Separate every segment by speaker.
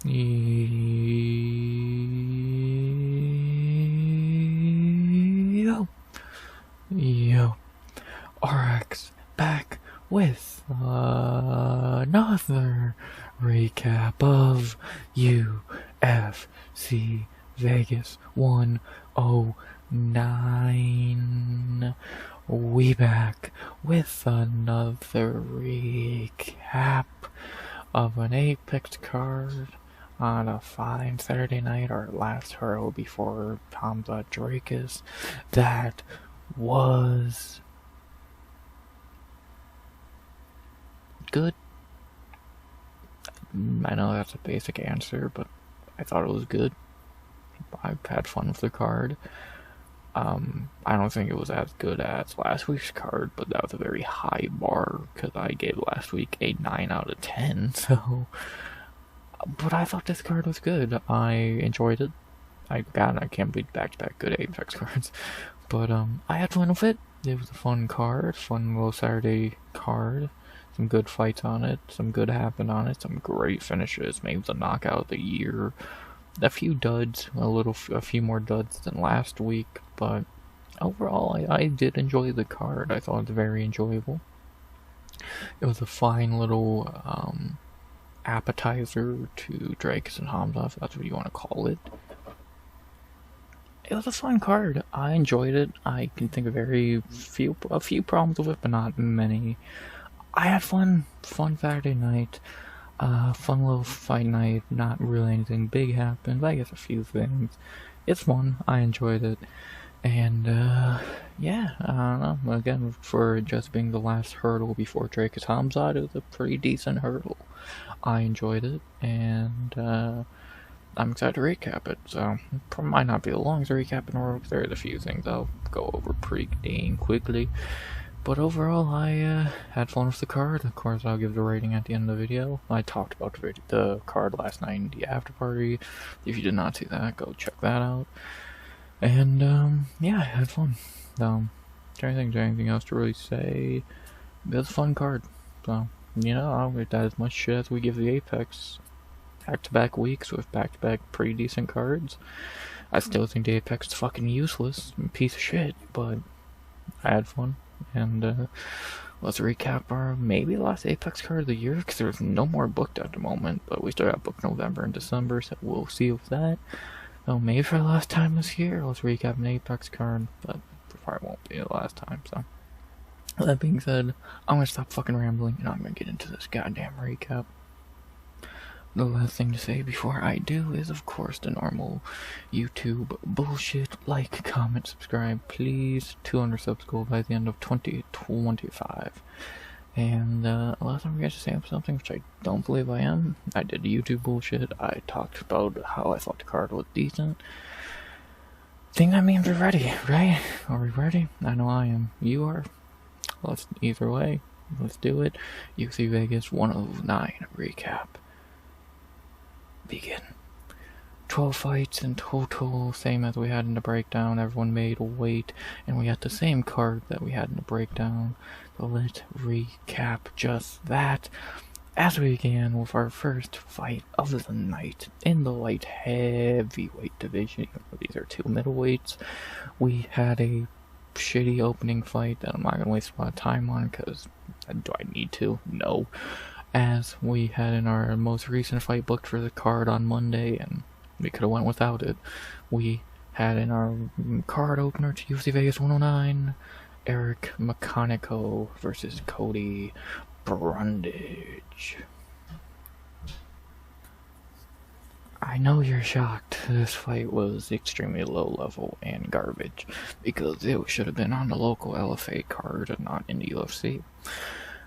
Speaker 1: Yo, RX back with another recap of UFC Vegas 109. We back with another recap of an Apex card on a fine Saturday night, our last hurdle before Hamza Drakus. That was good. I know that's a basic answer, but I thought it was good. I've had fun with the card. I don't think it was as good as last week's card, but that was a very high bar because I gave last week a 9 out of 10. So, but I thought this card was good. I enjoyed it. I can't believe back-to-back good Apex cards. But I had fun with it. It was a fun card, fun little Saturday card. Some good fights on it, some good happened on it, some great finishes. Maybe the knockout of the year. A few duds, a few more duds than last week, but overall I did enjoy the card. I thought it was very enjoyable. It was a fine little appetizer to Drakus and Hamza, if that's what you want to call it. It was a fun card. I enjoyed it. I can think of a few problems with it, but not many. I had fun Saturday night. Fun little fight night. Not really anything big happened, but I guess a few things. It's fun. I enjoyed it. And, yeah, I don't know. Again, for just being the last hurdle before Drakus Hamza, it was a pretty decent hurdle. I enjoyed it, and, I'm excited to recap it, so it might not be the longest recap in the world, because there's a few things I'll go over pretty dang quickly. But overall, I had fun with the card. Of course, I'll give the rating at the end of the video. I talked about the card last night in the after party. If you did not see that, go check that out. And, yeah, I had fun. Is there anything else to really say? It was a fun card. So, you know, I'll get that as much shit as we give the Apex. Back-to-back weeks with back-to-back pretty decent cards. I still think the Apex is fucking useless, piece of shit, but I had fun. And let's recap our maybe last Apex card of the year, because there's no more booked at the moment, but we still got booked November and December, so we'll see with that. So maybe for the last time this year, let's recap an Apex card, but it probably won't be the last time, so. That being said, I'm gonna stop fucking rambling, and I'm gonna get into this goddamn recap. The last thing to say before I do is, of course, the normal YouTube bullshit. Like, comment, subscribe, please. 200 subs goal by the end of 2025. And, last time I forgot to say something, which I don't believe I am. I did YouTube bullshit. I talked about how I thought the card was decent. Think that means we're ready, right? Are we ready? I know I am. You are. Either way, let's do it. UFC Vegas 109 recap. Begin. 12 fights in total, same as we had in the breakdown. Everyone made weight, and we got the same card that we had in the breakdown. So let's recap just that. As we began with our first fight of the night in the light heavyweight division, even though these are two middleweights, we had a shitty opening fight that I'm not going to waste a lot of time on, because do I need to? No. As we had in our most recent fight booked for the card on Monday, and we could have went without it, we had in our card opener to UFC Vegas 109, Eryk McConico versus Cody Brundage. I know you're shocked. This fight was extremely low level and garbage, because it should have been on the local LFA card and not in the UFC.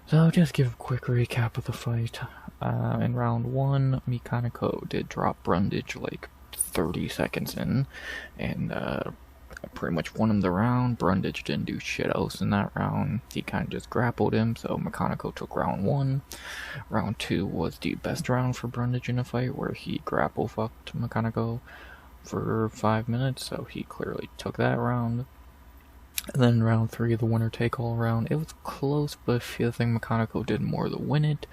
Speaker 1: So I'll just give a quick recap of the fight. In round 1, McConico did drop Brundage like 30 seconds in, and pretty much won him the round. Brundage didn't do shit else in that round. He kind of just grappled him, so McConico took round 1. Round 2 was the best round for Brundage in the fight, where he grapple fucked McConico for 5 minutes, so he clearly took that round. And then round 3, the winner-take-all round, it was close, but I feel like McConico did more to win it.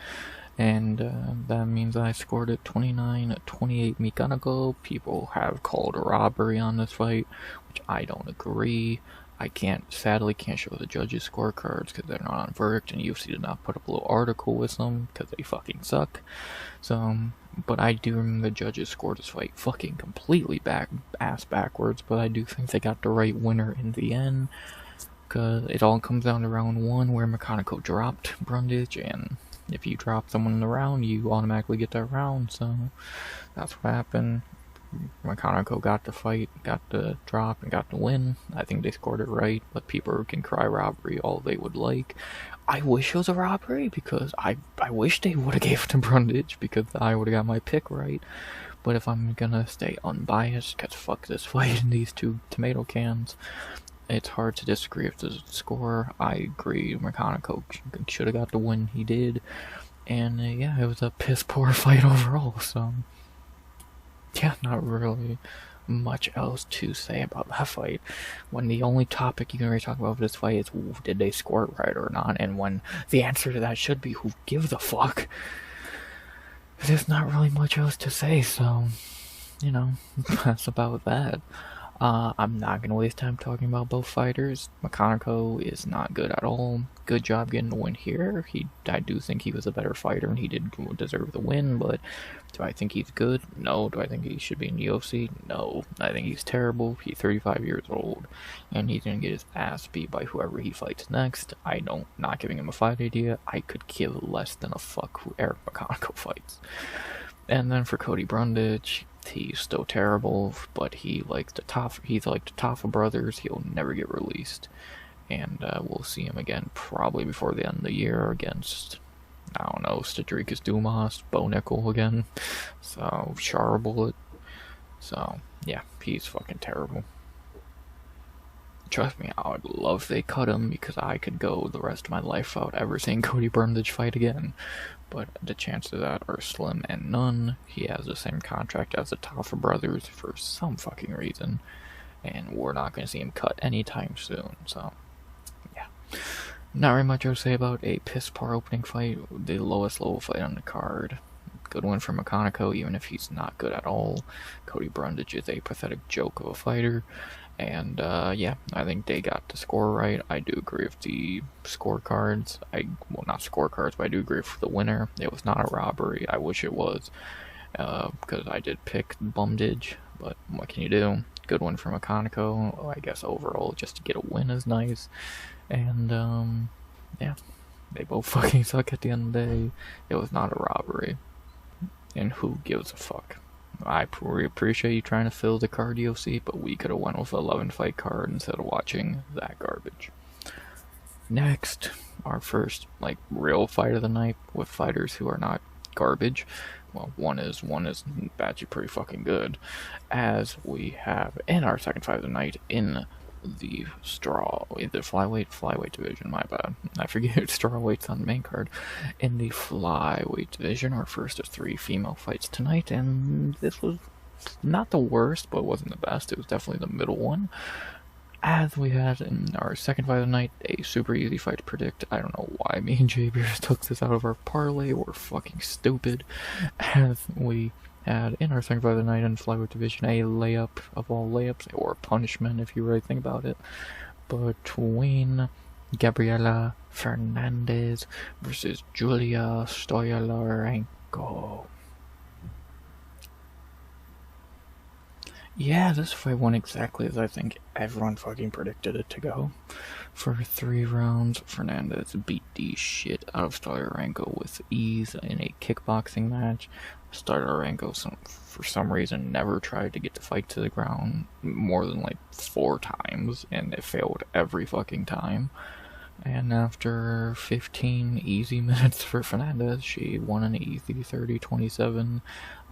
Speaker 1: and that means I scored at 29-28 McConico. People have called a robbery on this fight, which I don't agree. I sadly can't show the judges' scorecards because they're not on verdict, and UFC did not put up a little article with them because they fucking suck. So, but I do remember the judges scored this fight fucking completely ass backwards, but I do think they got the right winner in the end, because it all comes down to round 1 where McConico dropped Brundage, and if you drop someone in the round, you automatically get that round, so that's what happened. McConico got the fight, got the drop, and got the win. I think they scored it right, but people can cry robbery all they would like. I wish it was a robbery, because I wish they would have gave it to Brundage, because I would have got my pick right. But if I'm gonna stay unbiased, because fuck this fight in these 2 tomato cans, it's hard to disagree with the score. I agree, McConico should have got the win he did. And yeah, it was a piss poor fight overall, so yeah, not really much else to say about that fight, when the only topic you can really talk about for this fight is did they score it right or not, and when the answer to that should be who gives a fuck. There's not really much else to say, so you know, that's about that. I'm not gonna waste time talking about both fighters. McConico is not good at all. Good job getting the win here. I do think he was a better fighter and he did deserve the win, but do I think he's good? No. Do I think he should be in the UFC? No. I think he's terrible. He's 35 years old, and he's gonna get his ass beat by whoever he fights next. Not giving him a fight idea. I could give less than a fuck who Eryk McConico fights. And then for Cody Brundage, he's still terrible, but he's like the Taffa brothers. He'll never get released, and we'll see him again probably before the end of the year against, I don't know, Stadrikas Dumas, Bo Nickel again, so Char Bullet. So yeah, he's fucking terrible. Trust me, I would love if they cut him, because I could go the rest of my life without ever seeing Cody Brundage fight again. But the chances of that are slim and none. He has the same contract as the Taffa brothers for some fucking reason, and we're not going to see him cut anytime soon, so yeah. Not very much to say about a piss poor opening fight, the lowest level fight on the card. Good win for McConico, even if he's not good at all. Cody Brundage is a pathetic joke of a fighter. And yeah, I think they got the score right. I do agree with the scorecards. Well, not scorecards, but I do agree with the winner. It was not a robbery. I wish it was, because I did pick Brundage, but what can you do? Good win for McConico. I guess overall, just to get a win is nice. And yeah, they both fucking suck at the end of the day. It was not a robbery. And who gives a fuck? I appreciate you trying to fill the card UFC, but we could have went with an 11 fight card instead of watching that garbage. Next, our first real fight of the night with fighters who are not garbage. Well, one is actually pretty fucking good, as we have in our second fight of the night in the flyweight division, my bad. I forget strawweight's on the main card. In the flyweight division, our first of 3 female fights tonight, and this was not the worst, but it wasn't the best. It was definitely the middle one. As we had in our second fight of the night, a super easy fight to predict. I don't know why me and JB took this out of our parlay. We're fucking stupid. As we had in our second fight of the night in the flyweight division, a layup of all layups, or punishment if you really think about it, between Gabriella Fernandes versus Julia Stoliarenko. Yeah, this fight went exactly as I think everyone fucking predicted it to go. For 3 rounds, Fernandes beat the shit out of Stoliarenko with ease in a kickboxing match. Stoliarenko, for some reason, never tried to get the fight to the ground more than 4 times, and it failed every fucking time. And after 15 easy minutes for Fernandes, she won an easy 30-27.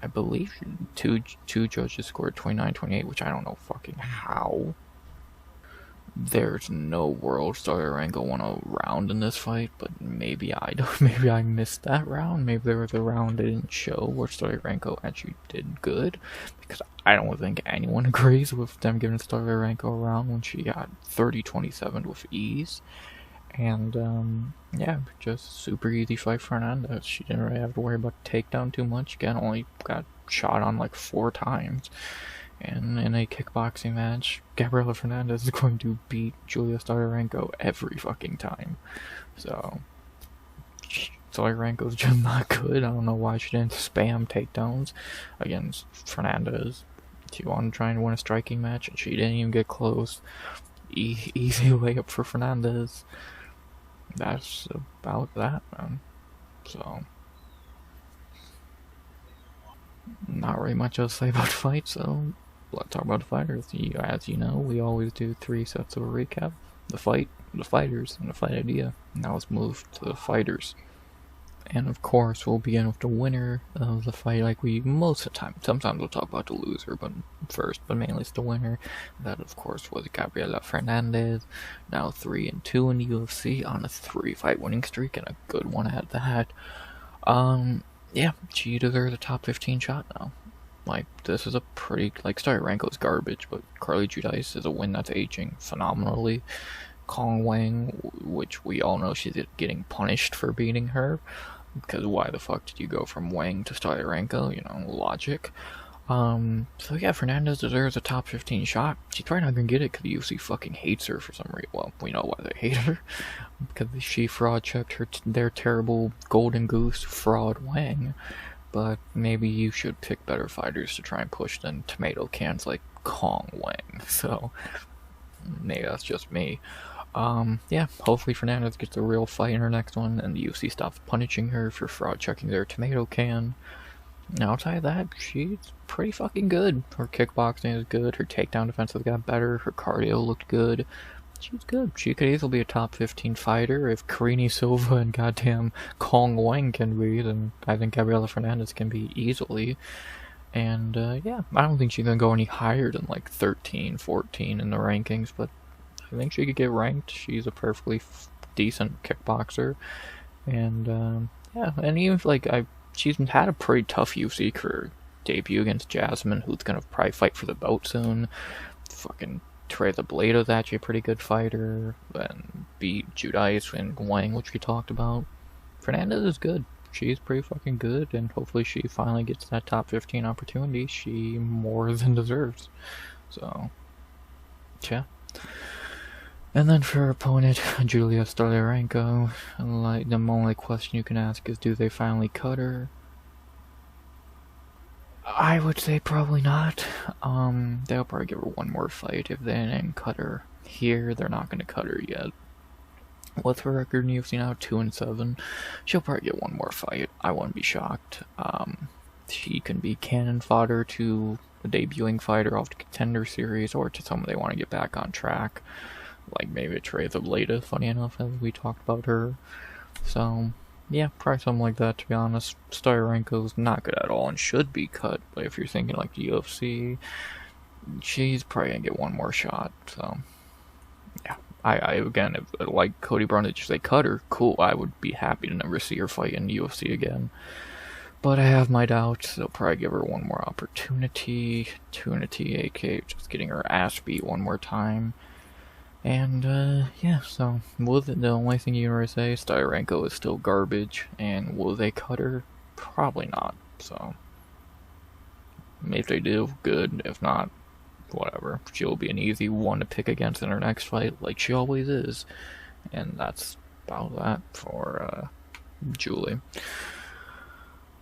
Speaker 1: I believe two judges scored 29-28, which I don't know fucking how. There's no world Stoliarenko won a round in this fight, but maybe I missed that round. Maybe there was a round they didn't show where Stoliarenko actually did good, because I don't think anyone agrees with them giving Stoliarenko a round when she got 30-27 with ease. And, yeah, just super easy fight for Hernandez. She didn't really have to worry about takedown too much. Again, only got shot on like 4 times. And in a kickboxing match, Gabriella Fernandes is going to beat Julius Stoliarenko every fucking time. So, Stoliarenko's just not good. I don't know why she didn't spam takedowns against Fernandes. She wanted to try and win a striking match, and she didn't even get close. Easy layup for Fernandes. That's about that, man. So, not really much else to say about the fight, so let's talk about the fighters. As you know, we always do 3 sets of a recap. The fight, the fighters, and the fight idea. Now let's move to the fighters. And of course, we'll begin with the winner of the fight, like we most of the time. Sometimes we'll talk about the loser, but mainly it's the winner. That, of course, was Gabriella Fernandes. Now 3-2 in the UFC on a 3-fight winning streak, and a good one at that. Yeah, she deserves a top 15 shot now. Like, this is a pretty, like, Stoliarenko's garbage, but Carly Judice is a win that's aging phenomenally. Kong Wang, which we all know she's getting punished for beating her, because why the fuck did you go from Wang to Stoliarenko? You know, logic. So yeah, Fernandes deserves a top 15 shot. She's probably not gonna get it because the UFC fucking hates her for some reason. Well, we know why they hate her. Because she fraud checked their terrible golden goose fraud Wang. But maybe you should pick better fighters to try and push than tomato cans like Kong Wang. So maybe that's just me. Yeah, hopefully Fernandes gets a real fight in her next one, and the UFC stops punishing her for fraud checking their tomato can. Now, outside of that, she's pretty fucking good. Her kickboxing is good, her takedown defense has got better, her cardio looked good. She's good. She could easily be a top 15 fighter. If Karine Silva and goddamn Kong Wang can be, then I think Gabriella Fernandes can be easily. And, yeah, I don't think she's gonna go any higher than like 13, 14 in the rankings, but I think she could get ranked. She's a perfectly decent kickboxer, and yeah, and even like she's had a pretty tough UFC career. Debut against Iasmin, who's gonna probably fight for the belt soon. Fucking Teresa Blato's actually a pretty good fighter, and beat Judice and Wang, which we talked about. Fernandes is good. She's pretty fucking good, and hopefully she finally gets that top 15 opportunity she more than deserves. So, yeah. And then for her opponent, Julius Stoliarenko, like, the only question you can ask is, do they finally cut her? I would say probably not. They'll probably give her one more fight. If they didn't cut her here, they're not going to cut her yet. What's her record in UFC now? 2-7. She'll probably get one more fight. I wouldn't be shocked. She can be cannon fodder to a debuting fighter off the Contender Series, or to someone they want to get back on track. Like maybe a Teresa Blata, funny enough, as we talked about her. So, yeah, probably something like that, to be honest. Stoliarenko's not good at all and should be cut, but if you're thinking like the UFC, she's probably gonna get one more shot, so, yeah. I again, if, like Cody Brundage, if they cut her, cool, I would be happy to never see her fight in the UFC again. But I have my doubts. They'll probably give her one more opportunity, aka just getting her ass beat one more time. And, yeah, so, the only thing you can really say, Stoliarenko is still garbage, and will they cut her? Probably not, so. If they do, good. If not, whatever. She'll be an easy one to pick against in her next fight, like she always is. And that's about that for, Julie.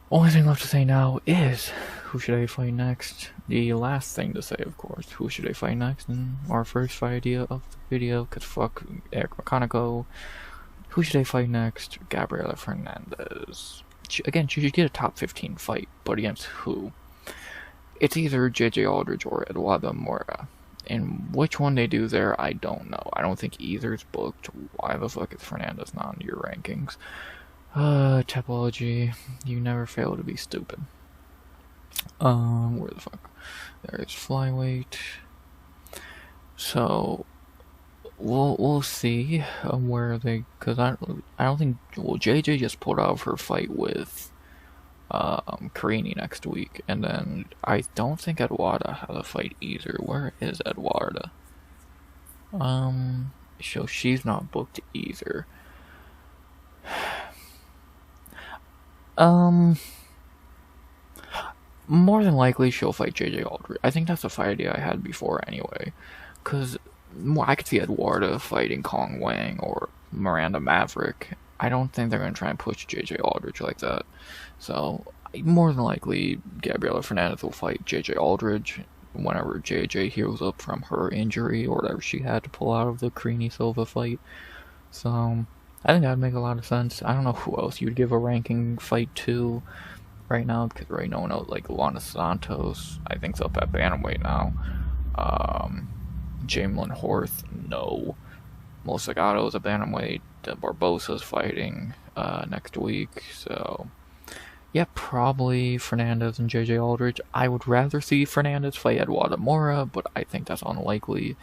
Speaker 1: Only thing left to say now is, who should I fight next? The last thing to say, of course, who should I fight next? And our first fight idea of the video, cause fuck Eryk McConico. Who should I fight next? Gabriella Fernandes. Again, she should get a top 15 fight, but against who? It's either JJ Aldridge or Eduardo Moura. And which one they do there, I don't know. I don't think either's booked. Why the fuck is Fernandes not in your rankings? Topology, you never fail to be stupid. Where the fuck? There's flyweight. So, we'll see where they, cause I don't think, well, JJ just pulled out of her fight with Karine next week, and then I don't think Eduardo has a fight either. Where is Eduardo? So she's not booked either. More than likely she'll fight JJ Aldrich. I think that's a fight idea I had before anyway. Because I could see Eduarda fighting Kong Wang or Miranda Maverick. I don't think they're going to try and push JJ Aldrich like that. So, more than likely, Gabriella Fernandes will fight JJ Aldrich whenever JJ heals up from her injury or whatever she had to pull out of the Creany Silva fight. So, I think that would make a lot of sense. I don't know who else you'd give a ranking fight to right now, because right now, like Luana Santos, I think, is up at bantamweight now. Jamelin Horth, no. Melissa Gatto is a bantamweight. Barbosa's fighting next week, so yeah, probably Fernandes and JJ Aldrich. I would rather see Fernandes fight Eduardo Mora, but I think that's unlikely.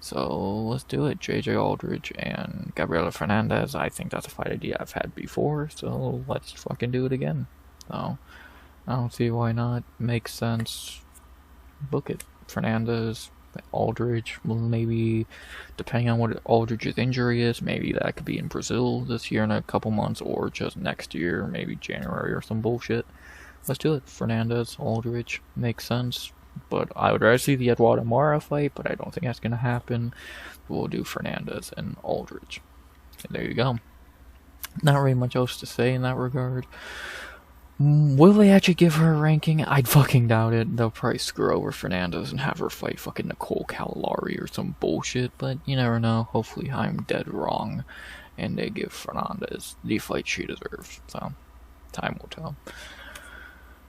Speaker 1: So let's do it. JJ Aldrich and Gabriella Fernandes. I think that's a fight idea I've had before, so let's fucking do it again. So I don't see why not. Makes sense. Book it. Fernandes, Aldrich, well, maybe depending on what Aldrich's injury is, maybe that could be in Brazil this year in a couple months, or just next year, maybe January or some bullshit. Let's do it. Fernandes, Aldrich, makes sense. But I would rather see the Eduardo Mora fight, but I don't think that's going to happen. We'll do Fernandes and Aldrich. And there you go. Not really much else to say in that regard. Will they actually give her a ranking? I'd fucking doubt it. They'll probably screw over Fernandes and have her fight fucking Nicole Calalari or some bullshit, but you never know. Hopefully I'm dead wrong, and they give Fernandes the fight she deserves. So, time will tell.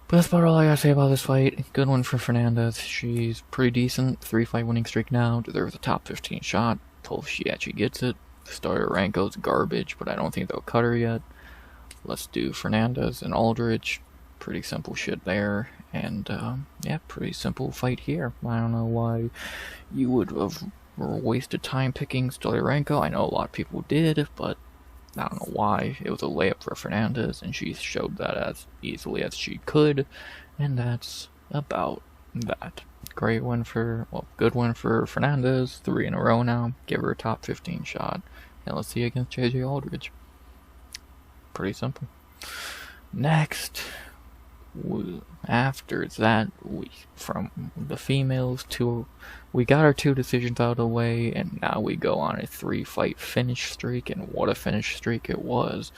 Speaker 1: But that's about all I gotta say about this fight. Good one for Fernandes. She's pretty decent. 3-fight winning streak now. Deserves a top 15 shot. Till she actually gets it. Stoliarenko's garbage, but I don't think they'll cut her yet. Let's do Fernandes and Aldrich. Pretty simple shit there. And, yeah, pretty simple fight here. I don't know why you would have wasted time picking Stoliarenko. I know a lot of people did, but I don't know why. It was a layup for Fernandes, and she showed that as easily as she could. And that's about that. Great win for, well, good win for Fernandes. 3 in a row now. Give her a top 15 shot. And let's see against JJ Aldrich. Pretty simple. Next, after that, from the females we got our 2 decisions out of the way, and now we go on a 3-fight finish streak, and what a finish streak it was,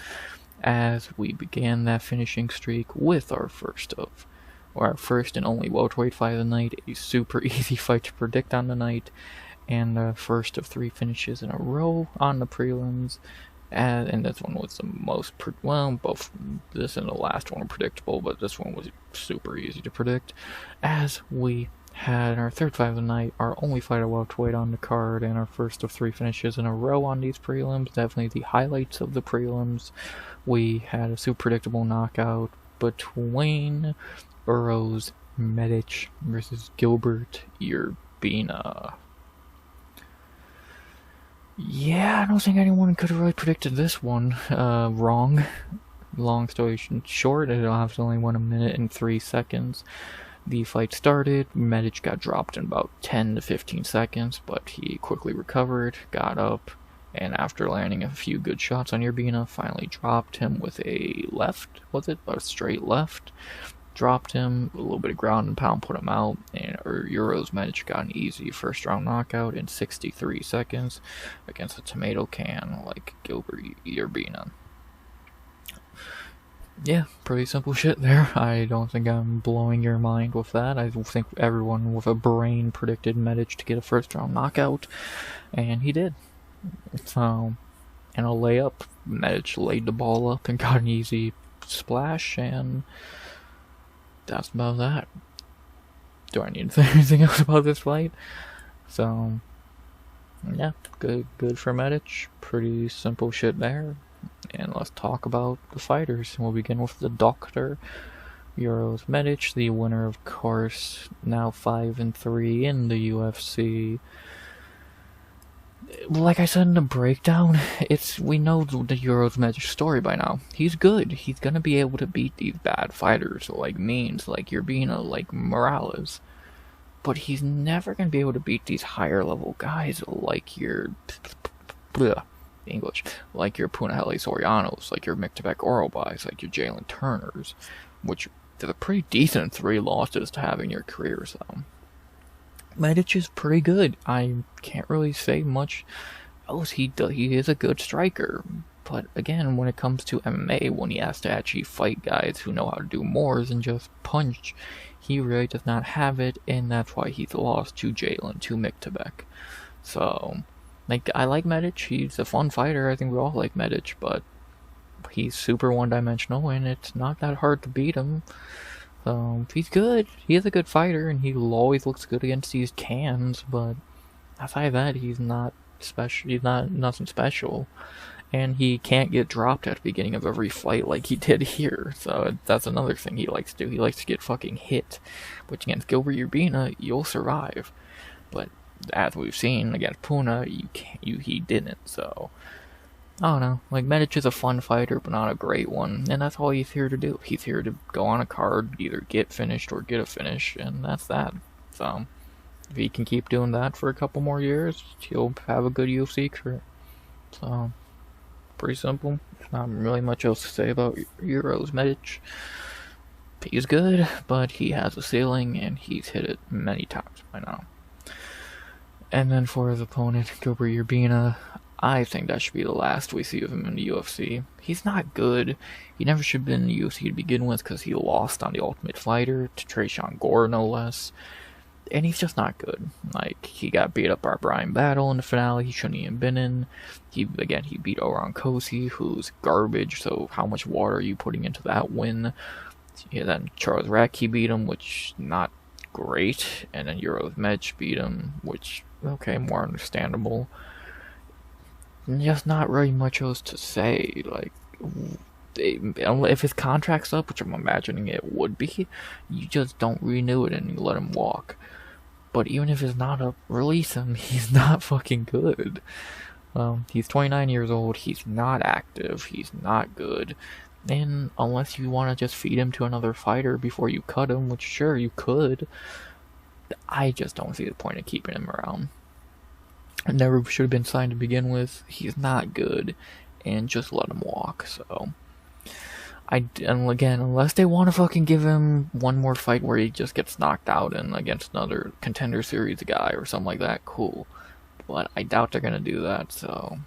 Speaker 1: as we began that finishing streak with our first and only welterweight fight of the night, a super easy fight to predict on the night, and the first of 3 finishes in a row on the prelims. And this one was the most, both this and the last one were predictable, but this one was super easy to predict, as we had our 3rd fight of the night, our only fight at welterweight on the card, and our first of 3 finishes in a row on these prelims. Definitely the highlights of the prelims. We had a super predictable knockout between Uros Medic versus Gilbert Urbina. Yeah, I don't think anyone could have really predicted this one wrong. Long story short, it only went 1 minute and 3 seconds. The fight started, Medic got dropped in about 10 to 15 seconds, but he quickly recovered, got up, and after landing a few good shots on Urbina, finally dropped him with a left, a straight left. Dropped him, a little bit of ground and pound put him out, and Uros Medic got an easy first round knockout in 63 seconds against a tomato can like Gilbert Urbina. Yeah, pretty simple shit there. I don't think I'm blowing your mind with that. I think everyone with a brain predicted Medic to get a first round knockout, and he did. So, in a layup, Medic laid the ball up and got an easy splash, and that's about that. Do I need to say anything else about this fight? So, yeah, good for Medic. Pretty simple shit there. And let's talk about the fighters. We'll begin with the Doctor, Uros Medic, the winner, of course, now 5-3 in the UFC. Like I said in the breakdown, we know the Uros Medic story by now. He's good. He's gonna be able to beat these bad fighters like Means, like Urbina, like Morales. But he's never gonna be able to beat these higher level guys like your bleh, English, like your Punahele Sorianos, like your Mictebek Orobais, like your Jalen Turners, which they're pretty decent 3 losses to have in your careers, though. Medic is pretty good. I can't really say much else. He is a good striker. But again, when it comes to MMA, when he has to actually fight guys who know how to do more than just punch, he really does not have it, and that's why he's lost to Jalen, to Mictebek. So, like, I like Medic. He's a fun fighter. I think we all like Medic, but he's super one-dimensional, and it's not that hard to beat him. He's good. He is a good fighter, and he always looks good against these cans, but outside of that, he's not special. He's not nothing special. And he can't get dropped at the beginning of every fight like he did here. So that's another thing he likes to do. He likes to get fucking hit. Which against Gilbert Urbina, you'll survive. But as we've seen against Puna, he didn't. So I don't know. Like, Medic is a fun fighter, but not a great one. And that's all he's here to do. He's here to go on a card, either get finished or get a finish, and that's that. So if he can keep doing that for a couple more years, he'll have a good UFC career. So pretty simple. Not really much else to say about Uros. Medic. He's good, but he has a ceiling, and he's hit it many times by now. And then for his opponent, Gilbert Urbina, I think that should be the last we see of him in the UFC. He's not good. He never should have been in the UFC to begin with because he lost on The Ultimate Fighter to Tresean Gore, no less. And he's just not good. Like, he got beat up by Brian Battle in the finale he shouldn't even been in. He beat Oran Kosi, who's garbage, so how much water are you putting into that win? Yeah, then Charles Radke beat him, which not great. And then Uros Mech beat him, which, okay, more understandable. Just not really much else to say. Like, if his contract's up, which I'm imagining it would be, you just don't renew it and you let him walk. But even if it's not up, release him. He's not fucking good. He's 29 years old. He's not active. He's not good. And unless you want to just feed him to another fighter before you cut him, which sure you could, I just don't see the point of keeping him around. Never should have been signed to begin with. He's not good, and just let him walk. So, and again, unless they want to fucking give him one more fight where he just gets knocked out and against another Contender Series guy or something like that, cool. But I doubt they're gonna do that. So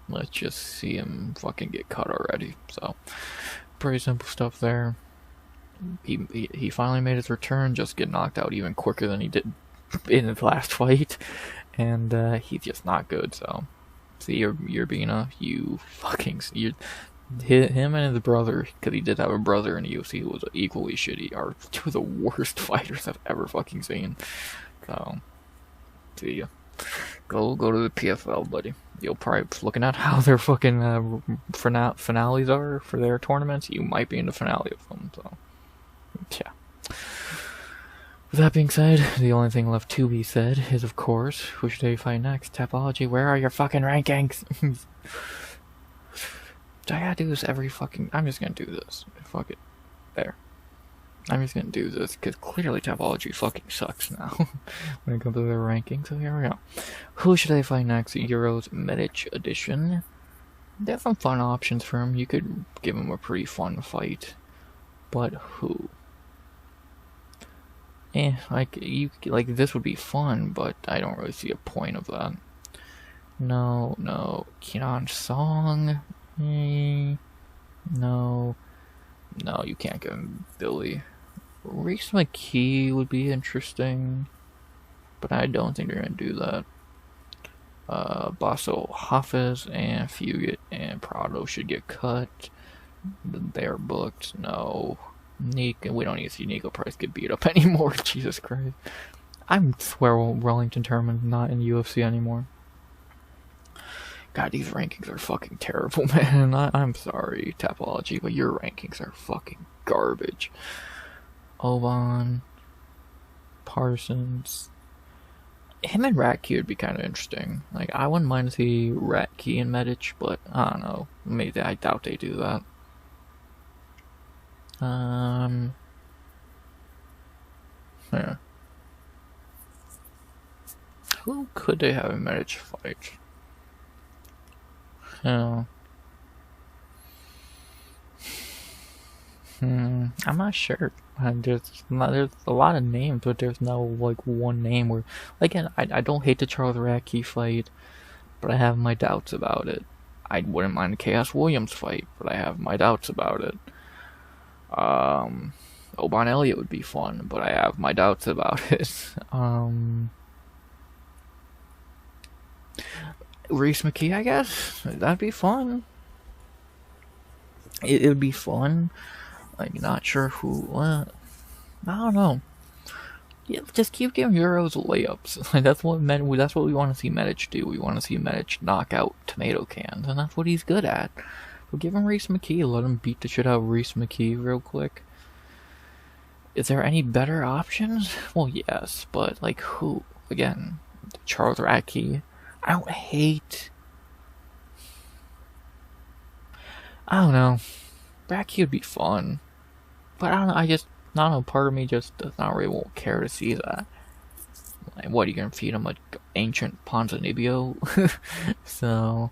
Speaker 1: let's just see him fucking get cut already. So pretty simple stuff there. He finally made his return, just get knocked out even quicker than he did in his last fight. And he's just not good, so see, Urbina, you hit him and his brother, because he did have a brother in the UFC who was equally shitty, are 2 of the worst fighters I've ever fucking seen. So, see ya. Go to the PFL, buddy. You'll probably, looking at how their fucking finales are for their tournaments, you might be in the finale of them, so, yeah. With that being said, the only thing left to be said is, of course, who should they fight next? Tapology, where are your fucking rankings? I gotta do this every fucking... I'm just gonna do this. Fuck it. There. I'm just gonna do this, because clearly Tapology fucking sucks now when it comes to their rankings, so here we go. Who should they fight next? Uros Medic Edition. They have some fun options for him. You could give him a pretty fun fight. But who? Like this would be fun, but I don't really see a point of that. No, Kenan Song. No, you can't give him Billy. Reese McKee would be interesting, but I don't think they're gonna do that. Basso Hafez and Fugit and Prado should get cut. They're booked. No. Nico, we don't need to see Nico Price get beat up anymore. Jesus Christ. I swear Wellington Turman's not in UFC anymore. God, these rankings are fucking terrible, man. I'm sorry, Tapology, but your rankings are fucking garbage. Oban, Parsons. Him and Ratke would be kind of interesting. Like, I wouldn't mind to see Ratke and Medic, but I don't know. Maybe I doubt they do that. Yeah. Who could they have in Medic fight? Oh. I'm not sure. There's a lot of names, but there's no like one name where. Again, I don't hate the Charles Radtke fight, but I have my doubts about it. I wouldn't mind the Chaos Williams fight, but I have my doubts about it. Oban Elliott would be fun, but I have my doubts about it. Reese McKee, I guess that'd be fun. It would be fun. I'm not sure who. I don't know. Yeah, just keep giving Uros layups. That's what we want to see Medic do. We want to see Medic knock out tomato cans, and that's what he's good at. We'll give him Reese McKee. Let him beat the shit out of Reese McKee real quick. Is there any better options? Well, yes, but like who? Again, Charles Radtke. I don't hate. I don't know. Radtke would be fun, but I don't know. I don't know. Part of me just does not really won't care to see that. Like, what are you gonna feed him? Like ancient Ponzinibbio? So.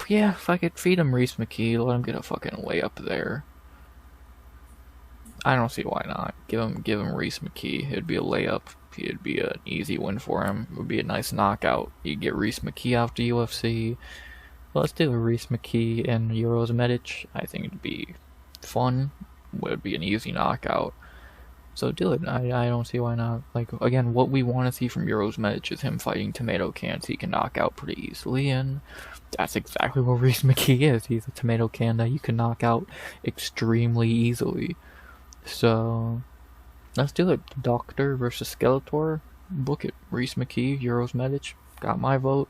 Speaker 1: Yeah, if I could feed him Reese McKee, let him get a fucking layup there. I don't see why not. Give him Reese McKee. It'd be a layup. It'd be an easy win for him. It would be a nice knockout. You get Reese McKee out to UFC. Let's do a Reese McKee and Uros Medic. I think it'd be fun. It would be an easy knockout. So do it. I don't see why not. Like, again, what we want to see from Uros Medic is him fighting tomato cans he can knock out pretty easily, and that's exactly what Reese McKee is. He's a tomato can that you can knock out extremely easily. So, let's do it. Doctor versus Skeletor. Book it. Reese McKee, Uros Medic. Got my vote.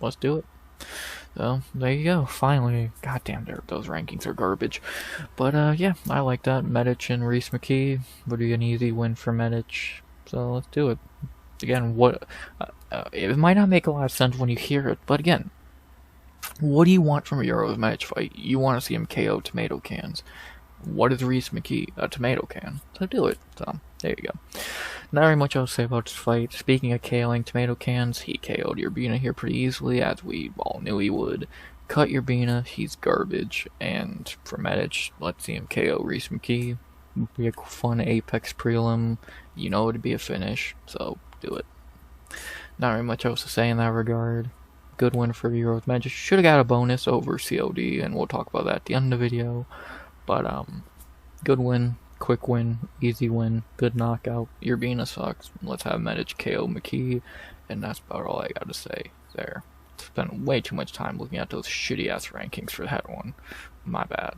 Speaker 1: Let's do it. So, there you go. Finally. Goddamn, those rankings are garbage. But, yeah, I like that. Medic and Reese McKee would be an easy win for Medic. So, let's do it. Again, it might not make a lot of sense when you hear it, but again, what do you want from a Uros Medic fight? You want to see him KO tomato cans. What is Reese McKee? A tomato can. So do it. So, there you go. Not very much else to say about this fight. Speaking of KOing tomato cans, he KO'd Urbina here pretty easily, as we all knew he would. Cut Urbina, he's garbage. And for Medic, let's see him KO Reese McKee. Be a fun Apex prelim. You know it'd be a finish, so do it. Not very much else to say in that regard. Good win for Uros Medic. Should have got a bonus over COD, and we'll talk about that at the end of the video. But, good win, quick win, easy win, good knockout. Urbina sucks. Let's have Medic KO McKee, and that's about all I gotta say there. Spent way too much time looking at those shitty ass rankings for that one. My bad.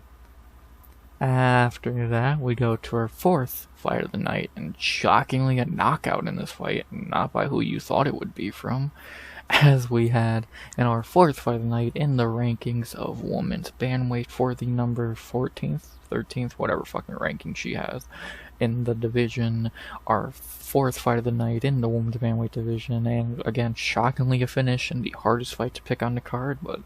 Speaker 1: After that, we go to our fourth fight of the night, and shockingly a knockout in this fight, not by who you thought it would be from, as we had in our fourth fight of the night in the rankings of women's bantamweight for the number 14th, 13th, whatever fucking ranking she has in the division. Our fourth fight of the night in the women's bantamweight division, and again, shockingly a finish and the hardest fight to pick on the card, but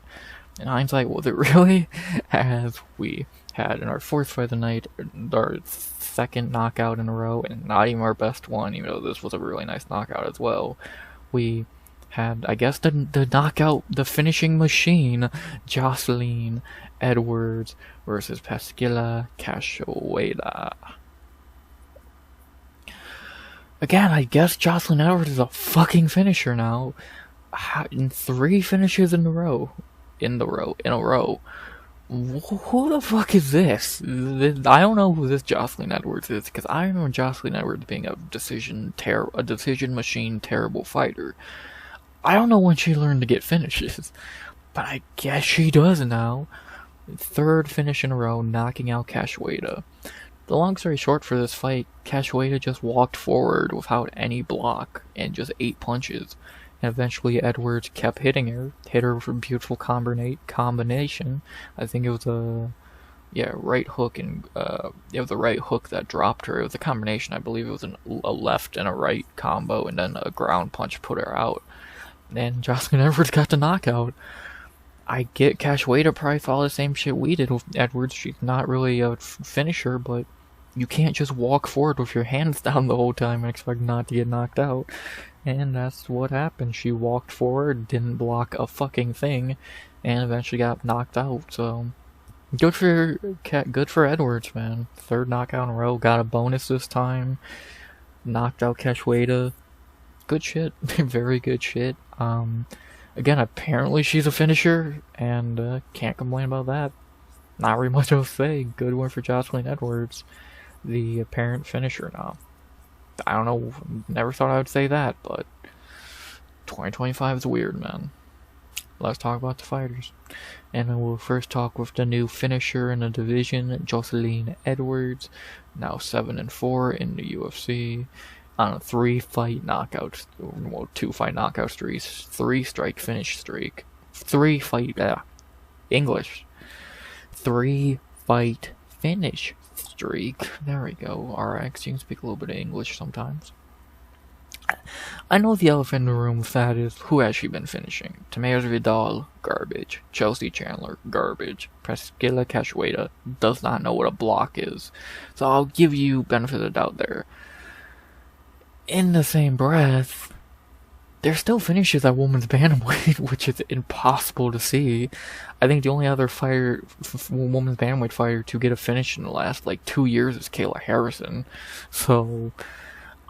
Speaker 1: in hindsight, was it really? As we had in our fourth fight of the night, our second knockout in a row, and not even our best one, even though this was a really nice knockout as well. We had, I guess, the knockout, the finishing machine, Joselyne Edwards versus Priscila Cachoeira. Again, I guess Joselyne Edwards is a fucking finisher now. In 3 finishes in a row. Who the fuck is this? I don't know who this Joselyne Edwards is, because I remember Joselyne Edwards being a decision machine, terrible fighter. I don't know when she learned to get finishes, but I guess she does now. 3rd finish in a row, knocking out Cachoeira. The long story short for this fight, Cachoeira just walked forward without any block and just 8 punches. And eventually Edwards kept hitting her. Hit her for a beautiful combination. I think it was right hook, and it was the right hook that dropped her. It was a combination. I believe it was a left and a right combo, and then a ground punch put her out. And Joselyne Edwards got the knockout. I get Cachoeira probably follow the same shit we did with Edwards. She's not really a finisher, but You can't just walk forward with your hands down the whole time and expect not to get knocked out. And that's what happened. She walked forward, didn't block a fucking thing, and eventually got knocked out. So good for Edwards, man. Third knockout in a row. Got a bonus this time. Knocked out Cachoeira. Good shit. Very good shit. Again, apparently she's a finisher, and can't complain about that. Not really much else to say. Good one for Joselyne Edwards, the apparent finisher now. I don't know, never thought I would say that, but 2025 is weird, man. Let's talk about the fighters. And then we'll first talk with the new finisher in the division, Joselyne Edwards, now 7-4 in the UFC, on a 3-fight knockout, well, 2-fight knockout streak, 3-strike finish streak, 3-fight finish streak. There we go. RX, you can speak a little bit of English sometimes. I know the elephant in the room with that is, who has she been finishing? Tamires Vidal, garbage. Chelsea Chandler, garbage. Priscila Cachoeira does not know what a block is. So I'll give you benefit of the doubt there. In the same breath, there still finishes at women's bantamweight, which is impossible to see. I think the only other women's bantamweight fighter to get a finish in the last, 2 years is Kayla Harrison. So,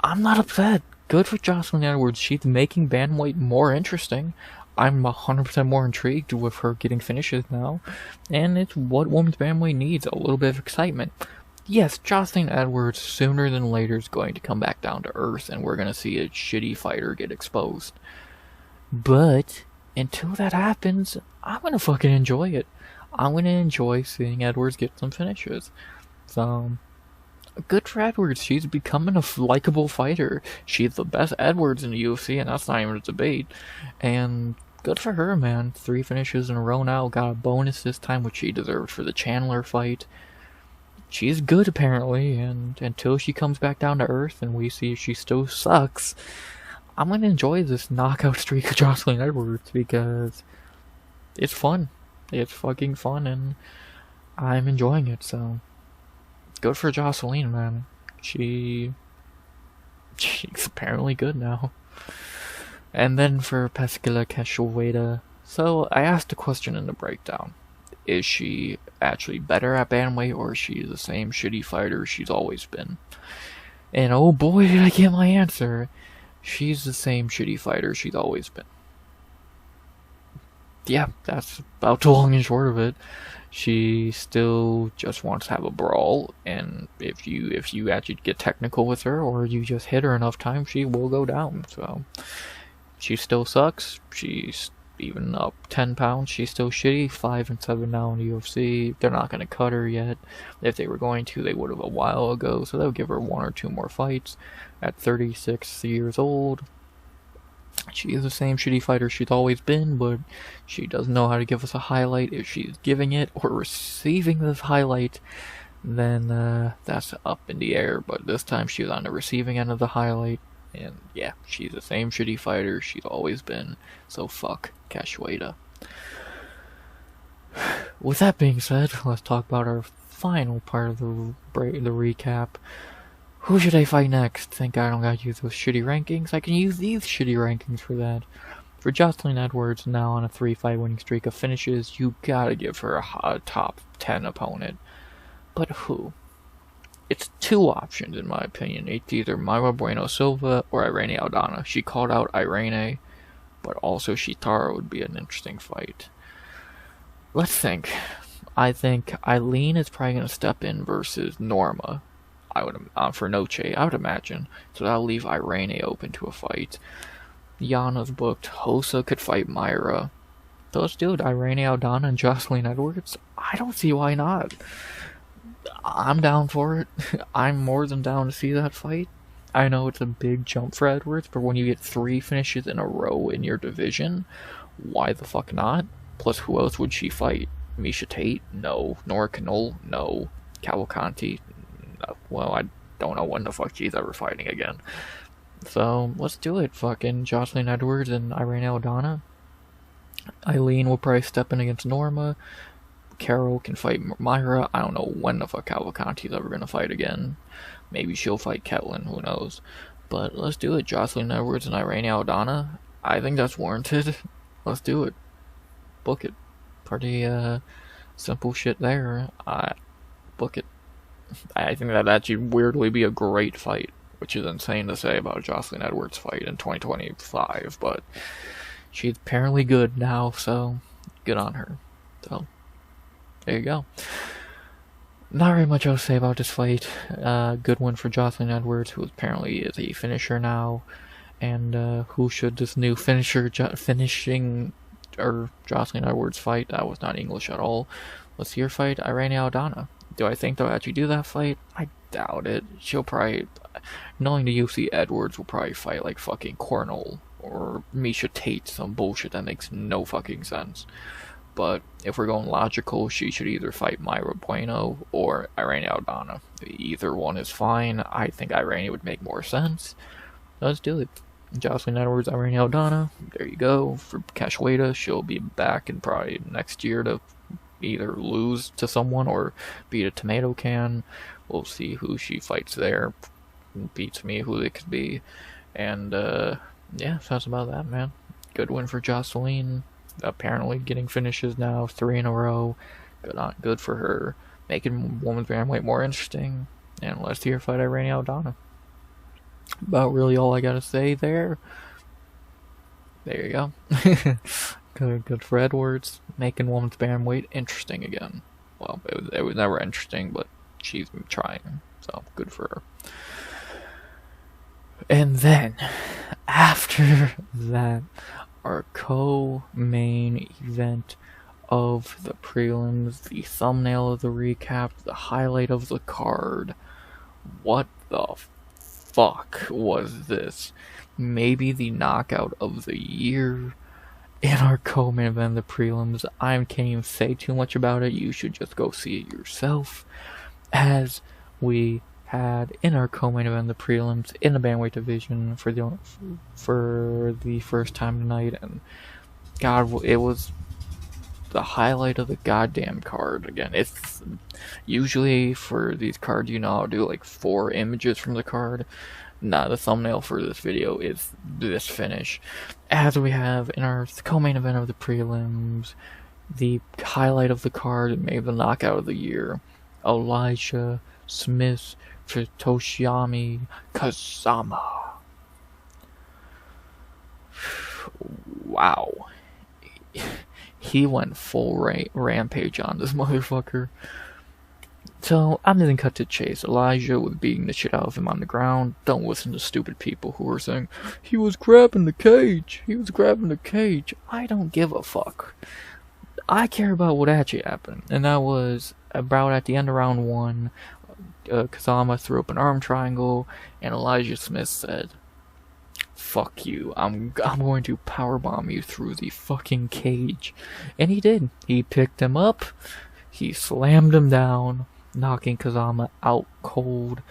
Speaker 1: I'm not upset. Good for Joselyne Edwards. She's making bantamweight more interesting. I'm 100% more intrigued with her getting finishes now. And it's what women's bantamweight needs, a little bit of excitement. Yes, Joselyne Edwards, sooner than later, is going to come back down to earth, and we're going to see a shitty fighter get exposed. But, until that happens, I'm going to fucking enjoy it. I'm going to enjoy seeing Edwards get some finishes. So, good for Edwards. She's becoming a likable fighter. She's the best Edwards in the UFC, and that's not even a debate. And good for her, man. 3 finishes in a row now. Got a bonus this time, which she deserved for the Chandler fight. She's good, apparently, and until she comes back down to earth and we see if she still sucks, I'm going to enjoy this knockout streak of Joselyne Edwards because it's fun. It's fucking fun, and I'm enjoying it, so good for Joselyne, man. She's apparently good now. And then for Priscila Cachoeira, so I asked a question in the breakdown. Is she actually better at bantamweight, or is she the same shitty fighter she's always been? And oh boy, did I get my answer. She's the same shitty fighter she's always been. Yeah, that's about the long and short of it. She still just wants to have a brawl, and if you actually get technical with her, or you just hit her enough times, she will go down. So she still sucks. She's even up 10 pounds, she's still shitty. 5-7 now in the UFC. They're not going to cut her yet. If they were going to, they would have a while ago. So they'll give her 1 or 2 more fights. At 36 years old, she is the same shitty fighter she's always been, but she doesn't know how to give us a highlight. If she's giving it or receiving this highlight, then that's up in the air. But this time she was on the receiving end of the highlight. And yeah, she's the same shitty fighter she's always been. So fuck Cachoeira. With that being said, let's talk about our final part of the recap. Who should I fight next? Thank God I don't gotta use those shitty rankings. I can use these shitty rankings for that. For Joselyne Edwards, now on a 3-fight winning streak of finishes, you gotta give her a top 10 opponent. But who? It's 2 options, in my opinion. It's either Mayra Bueno Silva or Irene Aldana. She called out Irene, but also Shitara would be an interesting fight. Let's think. I think Eileen is probably going to step in versus Norma. For Noche, I would imagine. So that'll leave Irene open to a fight. Yana's booked. Hosa could fight Mayra. So let's do it. Irene Aldana and Joselyne Edwards. I don't see why not. I'm down for it. I'm more than down to see that fight. I know it's a big jump for Edwards, but when you get 3 finishes in a row in your division, why the fuck not? Plus, who else would she fight? Misha Tate? No. Nora Canole? No. Cavalcanti? No. Well, I don't know when the fuck she's ever fighting again. So, let's do it. Fucking Joselyne Edwards and Irene Aldana. Eileen will probably step in against Norma. Carol can fight Myra. I don't know when the fuck Cavalcanti's ever gonna fight again. Maybe she'll fight Ketlin, who knows. But let's do it. Joselyne Edwards and Irene Aldana. I think that's warranted. Let's do it. Book it. Pretty simple shit there. Book it. I think that'd actually weirdly be a great fight, which is insane to say about a Joselyne Edwards fight in 2025, but she's apparently good now, so good on her. So, there you go. Not very much else to say about this fight. Good one for Joselyne Edwards, who apparently is a finisher now, and who should this new finishing Joselyne Edwards fight? That was not English at all. Let's see her fight Irene Aldana. Do I think they'll actually do that fight? I doubt it. She'll probably, knowing the UFC, Edwards will probably fight like fucking Cornell or Misha Tate, some bullshit that makes no fucking sense. But if we're going logical, she should either fight Myra Bueno or Irene Aldana. Either one is fine. I think Irene would make more sense. Let's do it. Joselyne Edwards, Irene Aldana. There you go. For Cachoeira, she'll be back in probably next year to either lose to someone or beat a tomato can. We'll see who she fights there. Beats me, who it could be. And, yeah, that's about that, man. Good win for Joselyne. Apparently getting finishes now, 3 in a row. Good for her. Making women's bantamweight more interesting. And let's see her fight Irene Aldana. About really all I gotta say there. There you go. Good for Edwards, making women's bantamweight interesting again. Well, it was never interesting, but she's trying, so good for her. And then, after that, our co-main event of the prelims, the thumbnail of the recap, the highlight of the card. What the fuck was this? Maybe the knockout of the year. In our co-main event, the prelims, I can't even say too much about it. You should just go see it yourself. As we had in our co-main event, the prelims in the bantamweight division for the first time tonight, and God, it was the highlight of the goddamn card. Again, it's usually for these cards, you know, I'll do like 4 images from the card. Nah, the thumbnail for this video is this finish. As we have in our co-main event of the prelims, the highlight of the card, and maybe the knockout of the year, Elijah Smith for Toshiomi Kazama. Wow. He went full rampage on this motherfucker. So, I'm just gonna cut to chase. Elijah was beating the shit out of him on the ground. Don't listen to stupid people who are saying, he was grabbing the cage. He was grabbing the cage. I don't give a fuck. I care about what actually happened. And that was about at the end of round 1. Kazama threw up an arm triangle, and Elijah Smith said, fuck you. I'm going to powerbomb you through the fucking cage. And he did. He picked him up. He slammed him down, knocking Kazama out cold,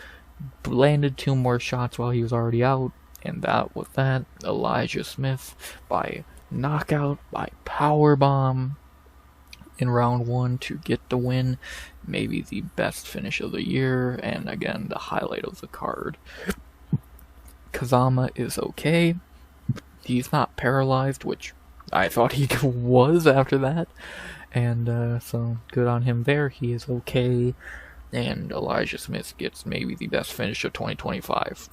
Speaker 1: landed 2 more shots while he was already out, and that was that. Elijah Smith by knockout, by powerbomb in round 1 to get the win. Maybe the best finish of the year, and again, the highlight of the card. Kazama is okay. He's not paralyzed, which I thought he was after that. And so good on him there. He is okay. And Elijah Smith gets maybe the best finish of 2025.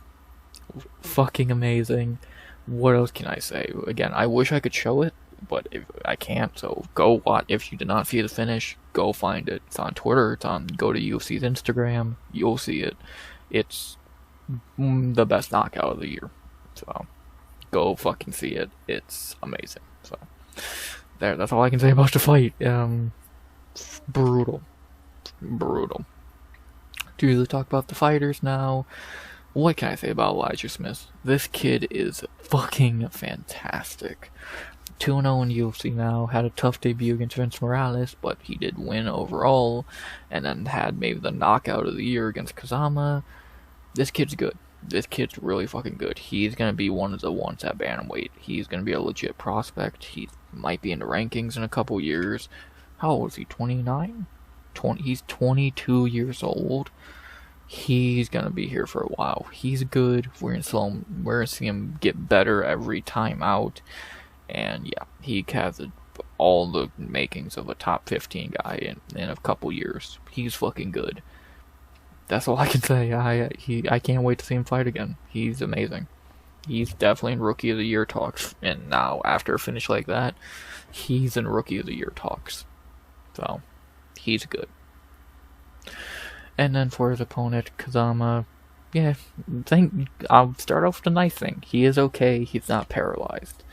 Speaker 1: Fucking amazing. What else can I say? Again, I wish I could show it, but I can't. So go watch. If you did not see the finish, go find it. It's on Twitter. Go to UFC's Instagram. You'll see it. It's the best knockout of the year. So go fucking see it. It's amazing. So that's all I can say about the fight. Brutal. To talk about the fighters now. What can I say about Elijah Smith? This kid is fucking fantastic. 2-0 in UFC now. Had a tough debut against Vince Morales, but he did win overall. And then had maybe the knockout of the year against Kazama. This kid's good. This kid's really fucking good. He's going to be one of the ones at bantamweight. He's going to be a legit prospect. He might be in the rankings in a couple years. How old is he? 29? He's 22 years old. He's gonna be here for a while. He's good. We're gonna see him get better every time out. And yeah, he has all the makings of a top 15 guy in a couple years. He's fucking good. That's all I can say. I can't wait to see him fight again. He's amazing. He's definitely in Rookie of the Year talks. And now, after a finish like that, he's in Rookie of the Year talks. So, he's good. And then for his opponent, Kazama, yeah, I'll start off with the nice thing. He is okay. He's not paralyzed.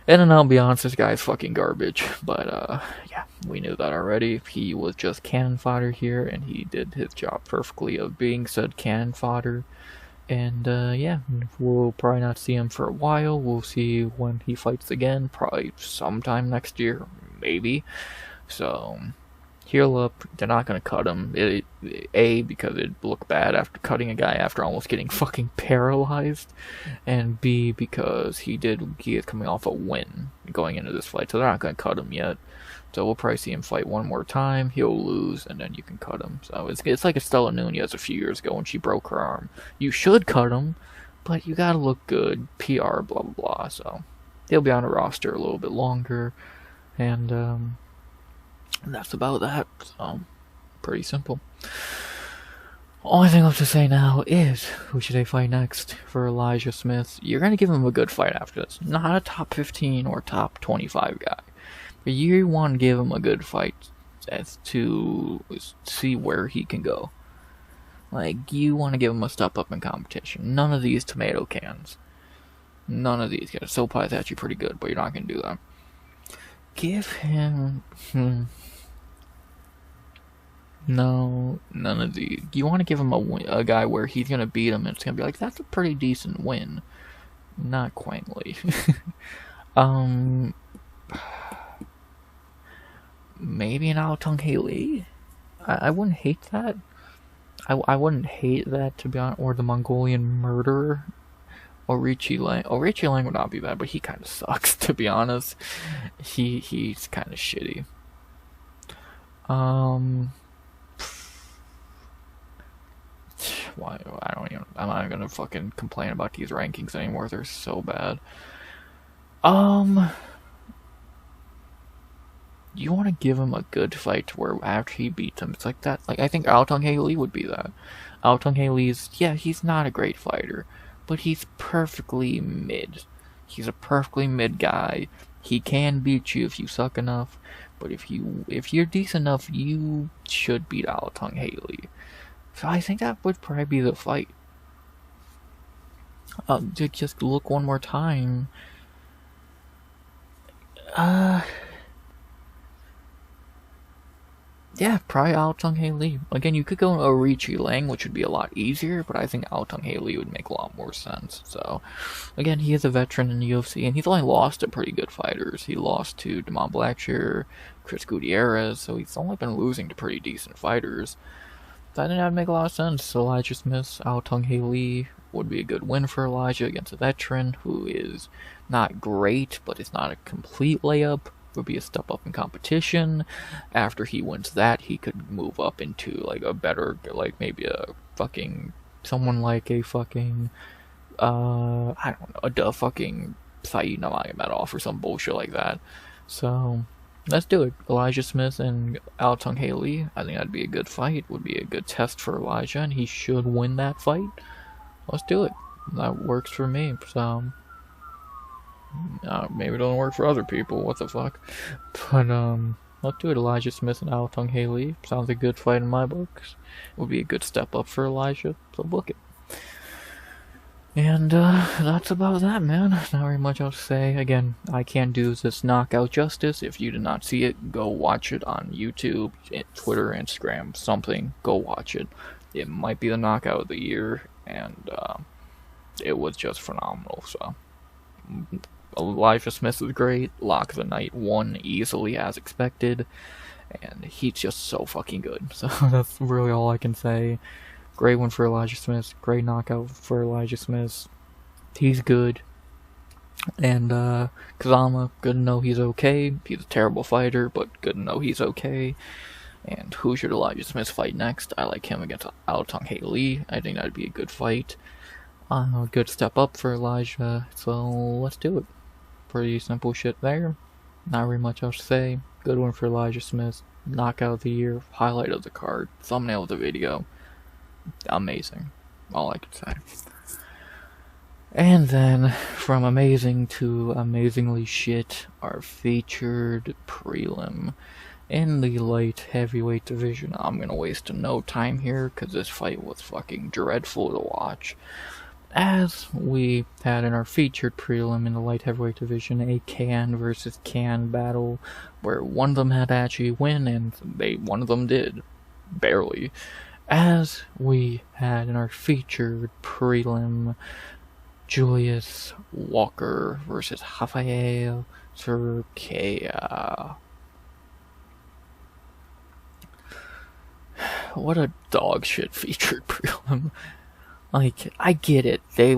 Speaker 1: And then I'll be honest, this guy's fucking garbage. But, yeah, we knew that already. He was just cannon fodder here, and he did his job perfectly of being said cannon fodder. And, yeah, we'll probably not see him for a while. We'll see when he fights again, probably sometime next year, maybe. So, heal up. They're not going to cut him. A, because it'd look bad after cutting a guy after almost getting fucking paralyzed. And B, because he is coming off a win going into this fight. So they're not going to cut him yet. So we'll probably see him fight one more time. He'll lose, and then you can cut him. So it's like Estella Nunez a few years ago when she broke her arm. You should cut him, but you gotta look good. PR, blah, blah, blah. So he'll be on a roster a little bit longer. And that's about that. So, pretty simple. Only thing left to say now is, who should they fight next for Elijah Smith? You're going to give him a good fight after this. Not a top 15 or top 25 guy. But you want to give him a good fight as to see where he can go. Like, you want to give him a step up in competition. None of these tomato cans. None of these guys. So probably actually pretty good, but you're not going to do that. Give him... No, none of these. You want to give him a guy where he's going to beat him and it's going to be like, that's a pretty decent win. Not quaintly. Maybe an Aotong Haley? I wouldn't hate that. I wouldn't hate that, to be honest. Or the Mongolian Murderer. Or Richie Lang. Oh, Richie Lang would not be bad, but he kind of sucks, to be honest. He's kind of shitty. Why? I'm not gonna fucking complain about these rankings anymore. They're so bad. You want to give him a good fight where after he beats him, it's like that. Like, I think Aotong Haley would be that. Aotong Haley's, yeah, he's not a great fighter, but he's perfectly mid. He's a perfectly mid guy. He can beat you if you suck enough, but if you're decent enough, you should beat Aotong Haley. So I think that would probably be the fight. To just look one more time. Yeah, probably Aotong Haley. Again, you could go Richie Lang, which would be a lot easier, but I think Aotong Haley would make a lot more sense. So, again, he is a veteran in the UFC, and he's only lost to pretty good fighters. He lost to Damon Blackshear, Chris Gutierrez, so he's only been losing to pretty decent fighters. So I think that would make a lot of sense. Elijah Smith, Aotong Haley would be a good win for Elijah against a veteran who is not great, but it's not a complete layup. Would be a step up in competition. After he wins that, he could move up into like a better, like maybe a fucking someone like a fucking I don't know, a fucking Saeed Nurmagomedov or some bullshit like that. So let's do it. Elijah Smith and Aotong Haley. I think that'd be a good fight. Would be a good test for Elijah, and he should win that fight. Let's do it. That works for me. So maybe it doesn't work for other people. What the fuck? But let's do it. Elijah Smith and Aotong Haley. Sounds like a good fight in my books. Would be a good step up for Elijah. So book it. And that's about that, man. Not very much else to say. Again, I can't do this knockout justice. If you did not see it, go watch it on YouTube, Twitter, Instagram, something. Go watch it. It might be the knockout of the year, and it was just phenomenal. So Elijah Smith was great. Lock of the night won easily as expected, and he's just so fucking good. So that's really all I can say. Great one for Elijah Smith. Great knockout for Elijah Smith. He's good. And Kazama, good to know he's okay. He's a terrible fighter, but good to know he's okay. And who should Elijah Smith fight next? I like him against Aotong Haley. I think that'd be a good fight. A good step up for Elijah, so let's do it. Pretty simple shit there. Not really much else to say. Good one for Elijah Smith. Knockout of the year. Highlight of the card. Thumbnail of the video. Amazing. All I can say. And then, from amazing to amazingly shit, our featured prelim. In the light heavyweight division, I'm gonna waste no time here, because this fight was fucking dreadful to watch. As we had in our featured prelim in the light heavyweight division, a can versus can battle, where one of them had to actually win, and one of them did. Barely. As we had in our featured prelim, Julius Walker versus Raffael Cerqueira. What a dog shit featured prelim. Like, I get it. They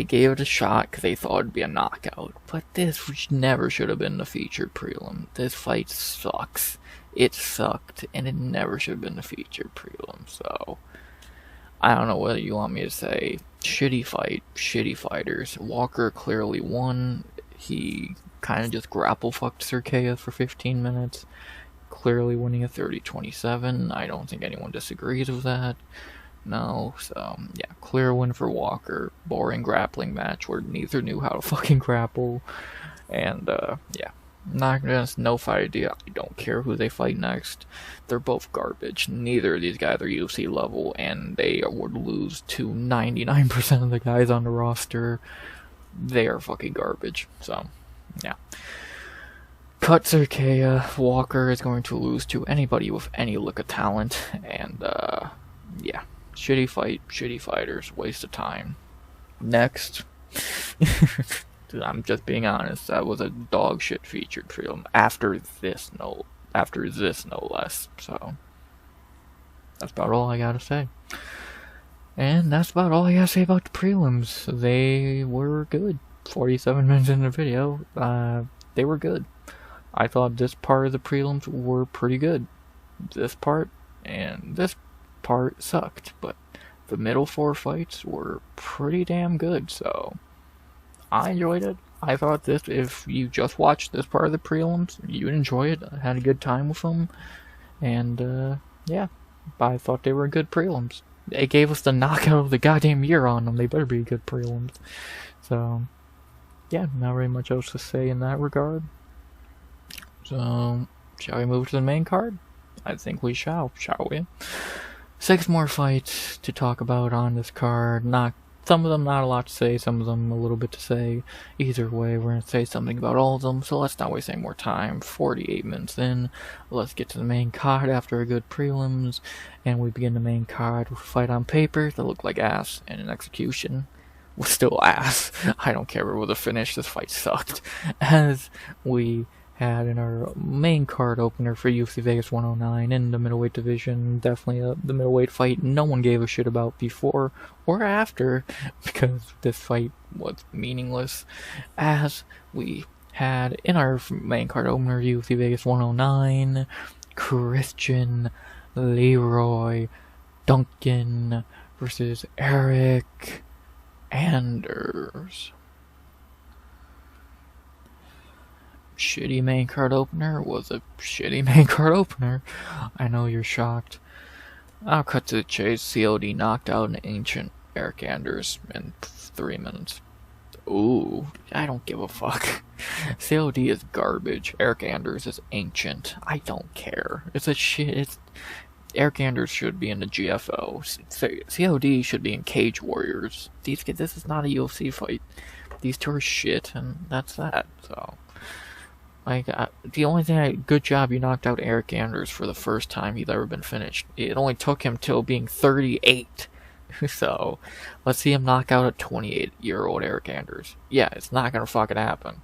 Speaker 1: gave it a shot because they thought it'd be a knockout. But this never should have been the featured prelim. This fight sucks. It sucked, and it never should have been the featured prelim. So, I don't know whether you want me to say shitty fight, shitty fighters. Walker clearly won. He kind of just grapple fucked Cerqueira for 15 minutes. Clearly winning a 30-27. I don't think anyone disagrees with that. No, so, yeah, clear win for Walker. Boring grappling match where neither knew how to fucking grapple. And, yeah, not gonna, no fight idea. I don't care who they fight next. They're both garbage. Neither of these guys are UFC level, and they would lose to 99% of the guys on the roster. They are fucking garbage, so, yeah. Cut Cerqueira. Walker is going to lose to anybody with any look of talent, and, yeah. Shitty fight, shitty fighters, waste of time. Next. I'm just being honest, that was a dog shit featured film. After this, no less. So, that's about all I gotta say. And that's about all I gotta say about the prelims. They were good. 47 minutes in the video, they were good. I thought this part of the prelims were pretty good. This part and this part sucked, but the middle four fights were pretty damn good, so I enjoyed it. I thought this, if you just watched this part of the prelims, you'd enjoy it. I had a good time with them, and yeah, I thought they were good prelims. They gave us the knockout of the goddamn year on them. They better be good prelims. So, yeah, not very much else to say in that regard. So, shall we move to the main card? I think we shall we? 6 more fights to talk about on this card. Some of them not a lot to say, some of them a little bit to say. Either way, we're going to say something about all of them, so let's not waste any more time. 48 minutes in, let's get to the main card after a good prelims, and we begin the main card with a fight on paper that looked like ass, and in execution was still ass. I don't care what the finish, this fight sucked. As we had in our main card opener for UFC Vegas 109 in the middleweight division. Definitely the middleweight fight no one gave a shit about before or after, because this fight was meaningless. As we had in our main card opener UFC Vegas 109, Christian, Leroy, Duncan versus Eryk, Anders. Shitty main card opener was a shitty main card opener. I know you're shocked. I'll cut to the chase. COD knocked out an ancient Eryk Anders in 3 minutes. Ooh, I don't give a fuck. COD is garbage. Eryk Anders is ancient. I don't care. It's a shit. Eryk Anders should be in the GFO. COD should be in Cage Warriors. This is not a UFC fight. These two are shit, and that's that. So, like, the only thing good job you knocked out Eryk Anders for the first time he's ever been finished. It only took him till being 38. So, let's see him knock out a 28-year-old Eryk Anders. Yeah, it's not gonna fucking happen.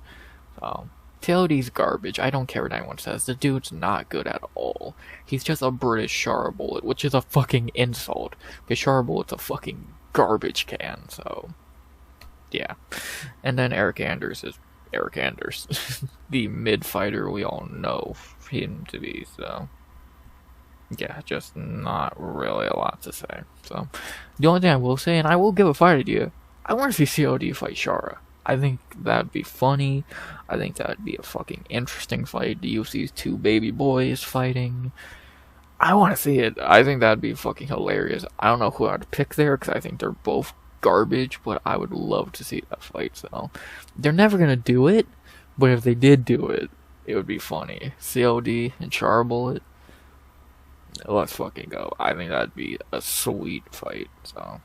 Speaker 1: So, COD's garbage. I don't care what anyone says. The dude's not good at all. He's just a British Char Bullet, which is a fucking insult. Because Char Bullet's a fucking garbage can, so. yeah. And then Eryk Anders is Eryk Anders, the mid fighter we all know him to be. So yeah, just not really a lot to say. So the only thing I will say, and I will give a fight idea, I want to see COD fight Shara. I think that'd be funny. I think that'd be a fucking interesting fight. The UFC's two baby boys fighting. I want to see it. I think that'd be fucking hilarious. I don't know who I'd pick there, because I think they're both garbage, but I would love to see that fight. So they're never gonna do it, but if they did do it, it would be funny. COD and Charbullet. Let's fucking go. I think that'd be a sweet fight. So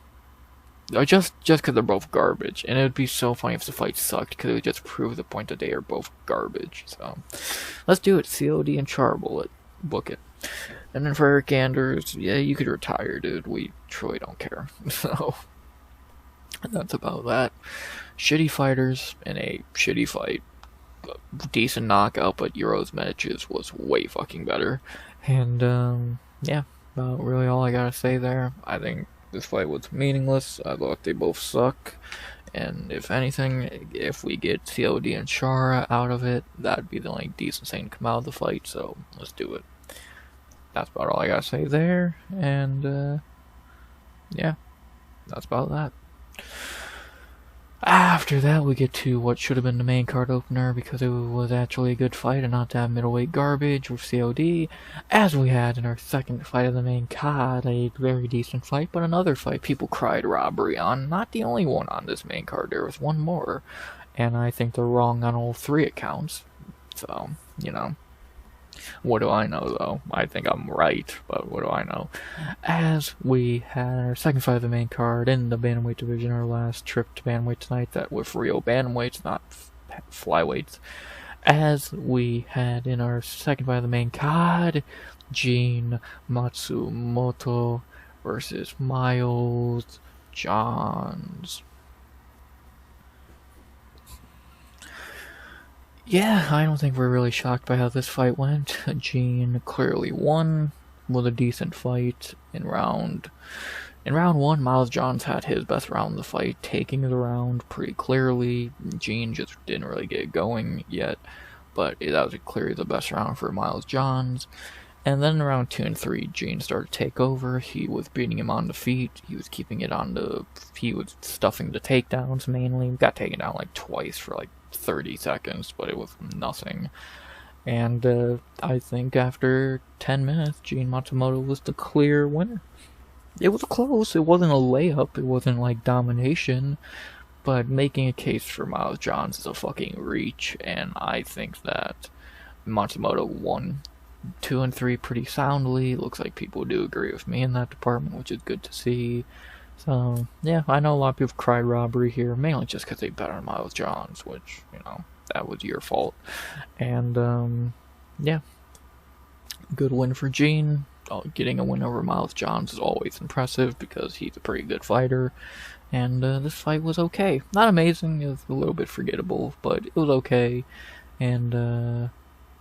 Speaker 1: just because they're both garbage, and it would be so funny if the fight sucked, because it would just prove the point that they are both garbage. So let's do it. COD and Charbullet. Book it. And then for Eryk Anders, yeah, you could retire, dude. We truly don't care. So that's about that. Shitty fighters in a shitty fight. Decent knockout, but Uros matches was way fucking better. And yeah, about really all I gotta say there. I think this fight was meaningless. I thought they both suck. And if anything, if we get COD and Shara out of it, that'd be the only decent thing to come out of the fight. So let's do it. That's about all I gotta say there. And yeah, that's about that. After that, we get to what should have been the main card opener, because it was actually a good fight and not that middleweight garbage with COD, as we had in our second fight of the main card, a very decent fight, but another fight people cried robbery on. Not the only one on this main card, there was one more, and I think they're wrong on all three accounts. So, you know. What do I know, though? I think I'm right, but what do I know? As we had our second fight of the main card in the bantamweight division, our last trip to bantamweight tonight, that with real bantamweights, not flyweights. As we had in our second fight of the main card, Gene Matsumoto versus Miles Johns. Yeah, I don't think we're really shocked by how this fight went. Gene clearly won with a decent fight in round 1. Miles Johns had his best round of the fight, taking the round pretty clearly. Gene just didn't really get going yet, but that was clearly the best round for Miles Johns. And then in round 2 and 3, Gene started to take over. He was beating him on the feet. He was keeping it on the... He was stuffing the takedowns mainly. Got taken down like twice for like 30 seconds, but it was nothing. And I think after 10 minutes, Gene Matsumoto was the clear winner. It was close. It wasn't a layup. It wasn't like domination. But making a case for Miles Johns is a fucking reach. And I think that Matsumoto won 2 and 3 pretty soundly. Looks like people do agree with me in that department, which is good to see. So, yeah, I know a lot of people cried robbery here, mainly just because they bet on Miles Johns, which, you know, that was your fault. And, yeah, good win for Gene. Getting a win over Miles Johns is always impressive, because he's a pretty good fighter. And this fight was okay. Not amazing, it was a little bit forgettable, but it was okay. And,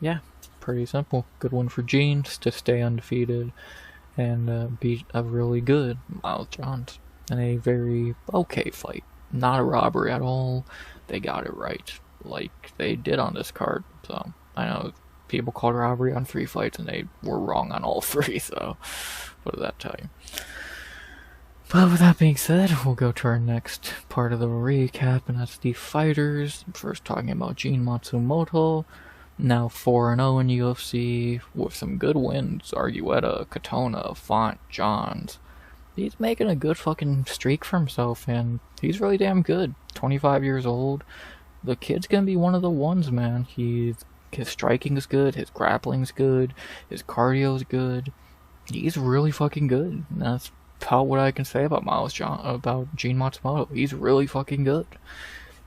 Speaker 1: yeah, pretty simple. Good win for Gene to stay undefeated and beat a really good Miles Johns in a very okay fight. Not a robbery at all. They got it right, like they did on this card. So I know people called robbery on 3 fights, and they were wrong on all 3. So what does that tell you? But with that being said, we'll go to our next part of the recap, and that's the fighters. First, talking about Gene Matsumoto. Now 4-0 in UFC with some good wins. Argueta, Katona, Font, Johns. He's making a good fucking streak for himself, and he's really damn good. 25 years old. The kid's gonna be one of the ones, man. His striking is good, his grappling's good, his cardio's good. He's really fucking good. And that's about what I can say about about Gene Matsumoto. He's really fucking good.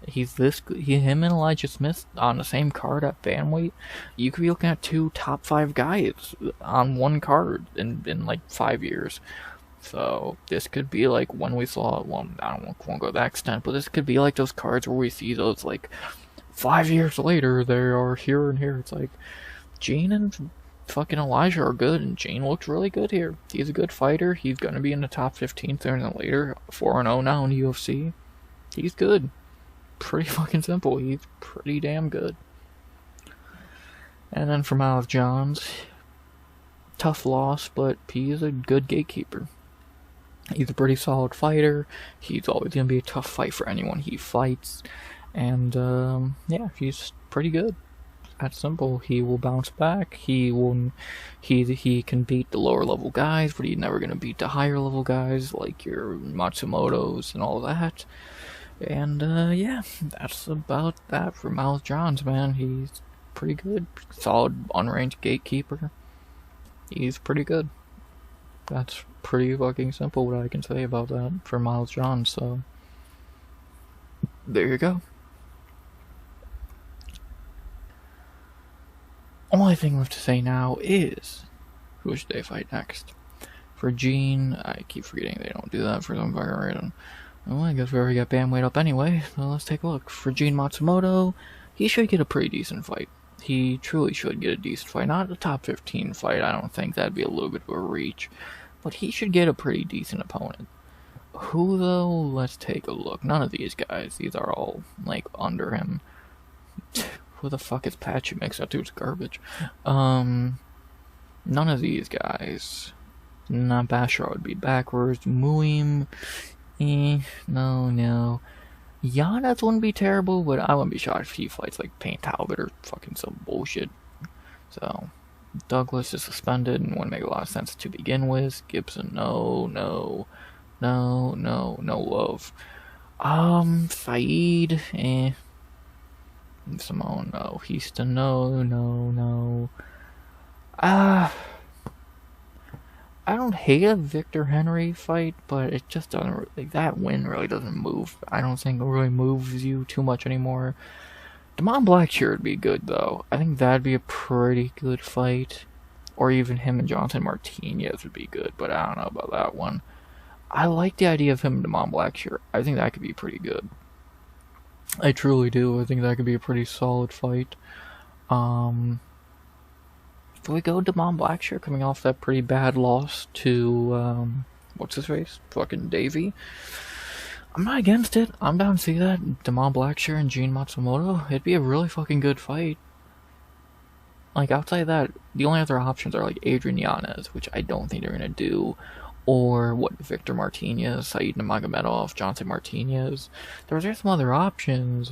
Speaker 1: Him and Elijah Smith on the same card at bantamweight. You could be looking at 2 top 5 guys on one card in like 5 years. So this could be like when we saw, well, I won't go to that extent, but this could be like those cards where we see those like 5 years later, they are here and here. It's like Gene and fucking Elijah are good, and Gene looks really good here. He's a good fighter. He's gonna be in the top 15 sooner than later. 4-0 now in UFC. He's good. pretty fucking simple. He's pretty damn good. And then for Miles Johns, tough loss, but he's a good gatekeeper. He's a pretty solid fighter. He's always going to be a tough fight for anyone he fights. And, yeah, he's pretty good. That's simple. He will bounce back. He can beat the lower level guys, but he's never going to beat the higher level guys like your Matsumotos and all that. And, yeah, that's about that for Miles Johns, man. He's pretty good. Solid unranged gatekeeper. He's pretty good. That's pretty fucking simple what I can say about that for Miles Johns, so there you go. Only thing left to say now is who should they fight next? For Gene, I keep forgetting they don't do that for some fucking reason. Well, I guess we already got bandweight up anyway, so let's take a look. For Gene Matsumoto, he should get a pretty decent fight. He truly should get a decent fight. Not a top 15 fight, I don't think. That'd be a little bit of a reach. But he should get a pretty decent opponent. Who, though? Let's take a look. None of these guys. These are all, like, under him. Who the fuck is Patchy Mix? That dude's garbage. None of these guys. Not Bashar would be backwards. Muim. No. Giannis wouldn't be terrible, but I wouldn't be shocked if he fights like Payne Talbot or fucking some bullshit. So, Douglas is suspended and wouldn't make a lot of sense to begin with. Gibson, no love. Saeed, Simone, no. Houston, no. I don't hate a Victor Henry fight, but it just doesn't, like, that win really doesn't move. I don't think it really moves you too much anymore. Damon Blackshear would be good, though. I think that'd be a pretty good fight. Or even him and Jonathan Martinez would be good, but I don't know about that one. I like the idea of him and Damon Blackshear. I think that could be pretty good. I truly do. I think that could be a pretty solid fight. Do we go Damon Blackshear coming off that pretty bad loss to, what's his face? Fucking Davey. I'm not against it. I'm down to see that. Damon Blackshear and Gene Matsumoto. It'd be a really fucking good fight. Like, outside of that, the only other options are, like, Adrian Yanez, which I don't think they're gonna do. Or, Victor Martinez, Saeed Nurmagomedov, Jonathan Martinez. There's some other options.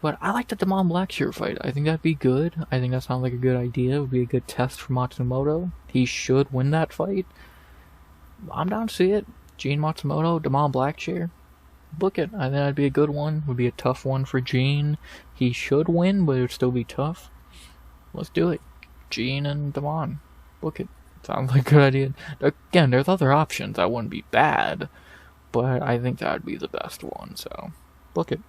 Speaker 1: But I like the Damon Blackshear fight. I think that'd be good. I think that sounds like a good idea. It would be a good test for Matsumoto. He should win that fight. I'm down to see it. Gene Matsumoto, Damon Blackshear. Book it. I think that'd be a good one. Would be a tough one for Gene. He should win, but it would still be tough. Let's do it. Gene and Damon. Book it. Sounds like a good idea. Again, there's other options that wouldn't be bad, but I think that would be the best one, so book it.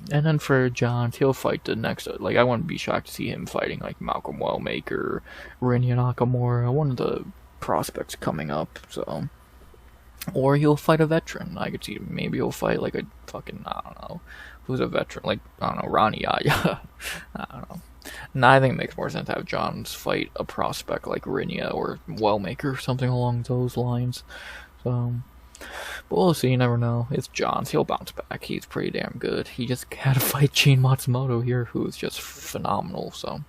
Speaker 1: And then for Johns, he'll fight the next, like, I wouldn't be shocked to see him fighting, like, Malcolm Wellmaker, Rinya Nakamura, one of the prospects coming up, so. Or he'll fight a veteran. I could see maybe he'll fight, like, a fucking, I don't know, who's a veteran, like, I don't know, Ronnie Yaya. I don't know. And I think it makes more sense to have Johns fight a prospect like Rinya or Wellmaker, something along those lines, so. But we'll see, you never know. It's Johns, he'll bounce back. He's pretty damn good. He just had to fight Gene Matsumoto here, who's just phenomenal, so.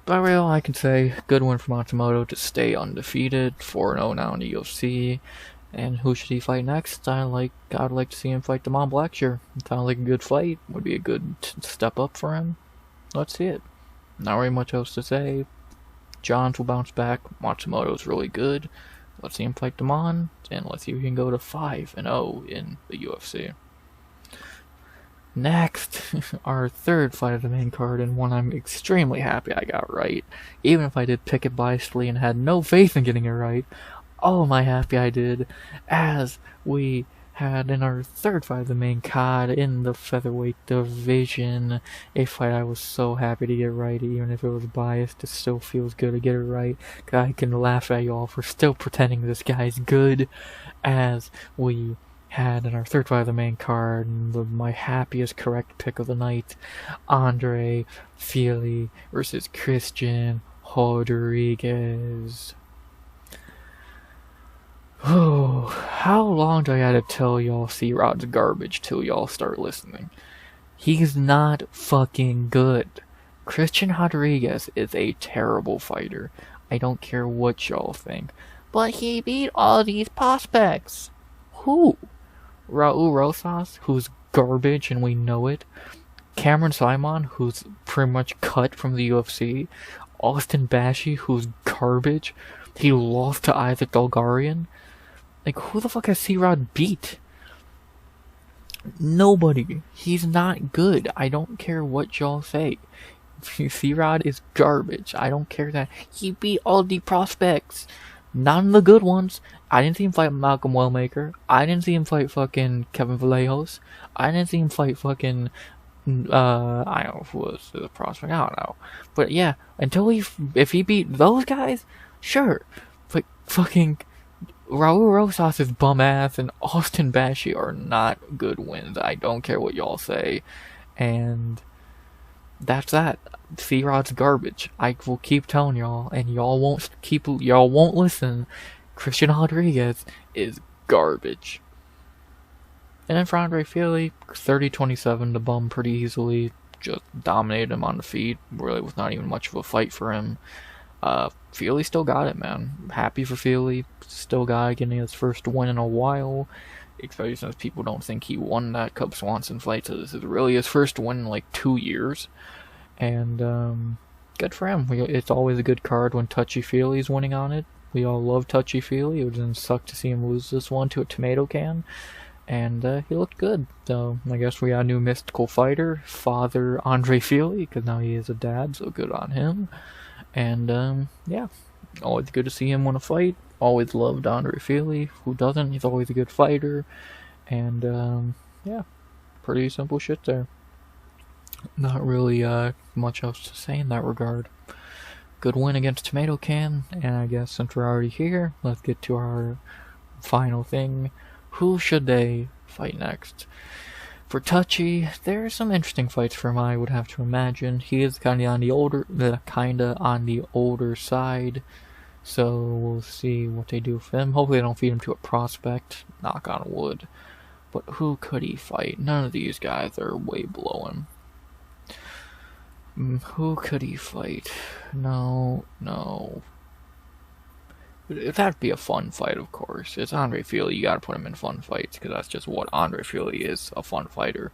Speaker 1: But really, all I can say, good win for Matsumoto to stay undefeated, 4-0 now in the UFC. And who should he fight next? I'd like to see him fight Damon Blackshear. It sounds like a good fight. Would be a good step up for him. Let's see it. Not really much else to say. Johns will bounce back. Matsumoto's really good. Let's see him fight Damon, and let's see if we can go to 5-0 in the UFC. Next, our third fight of the main card, and one I'm extremely happy I got right. Even if I did pick it biasly and had no faith in getting it right, oh am I happy I did, as we had in our third fight of the main card in the featherweight division. A fight I was so happy to get right, even if it was biased. It still feels good to get it right. I can laugh at y'all for still pretending this guy's good, as we had in our third fight of the main card, my happiest correct pick of the night, Andre Fili versus Christian Rodriguez. Oh, How long do I gotta tell y'all C-Rod's garbage till y'all start listening? He's not fucking good. Christian Rodriguez is a terrible fighter. I don't care what y'all think. But he beat all these prospects. Who? Raul Rosas, who's garbage and we know it. Cameron Simon, who's pretty much cut from the UFC. Austin Bashi, who's garbage. He lost to Isaac Dolgarian. Like, who the fuck has C-Rod beat? Nobody. He's not good. I don't care what y'all say. C-Rod is garbage. I don't care that he beat all the prospects. None of the good ones. I didn't see him fight Malcolm Wellmaker. I didn't see him fight fucking Kevin Vallejos. I didn't see him fight fucking I don't know who was the prospect. I don't know. But yeah, if he beat those guys, sure. But fucking Raul Rosas' bum ass and Austin Bashi are not good wins. I don't care what y'all say. And that's that. C-Rod's garbage. I will keep telling y'all, and y'all won't listen. Christian Rodriguez is garbage. And then for Andre Fili, 30-27 to bum pretty easily. Just dominated him on the feet. Really was not even much of a fight for him. Fili still got it, man. Happy for Fili. Still got it, getting his first win in a while. Especially since people don't think he won that Cub Swanson fight. So this is really his first win in like 2 years. And good for him. It's always a good card when Touchy-Feely's winning on it. We all love Touchy-Feely. It didn't suck to see him lose this one to a tomato can. And he looked good. So I guess we got a new mystical fighter, Father Andre Fili, because now he is a dad, so good on him. And yeah, always good to see him win a fight. Always loved Andre Fili. Who doesn't? He's always a good fighter. And yeah, pretty simple shit there. Not really much else to say in that regard. Good win against Tomato Can, and I guess since we're already here, let's get to our final thing. Who should they fight next? For Touchy, there are some interesting fights for him, I would have to imagine. He is kinda on the older side, so we'll see what they do for him. Hopefully they don't feed him to a prospect, knock on wood. But who could he fight? None of these guys are way below him. Who could he fight? No. That'd be a fun fight, of course. It's Andre Fili. You gotta put him in fun fights, because that's just what Andre Fili is, a fun fighter.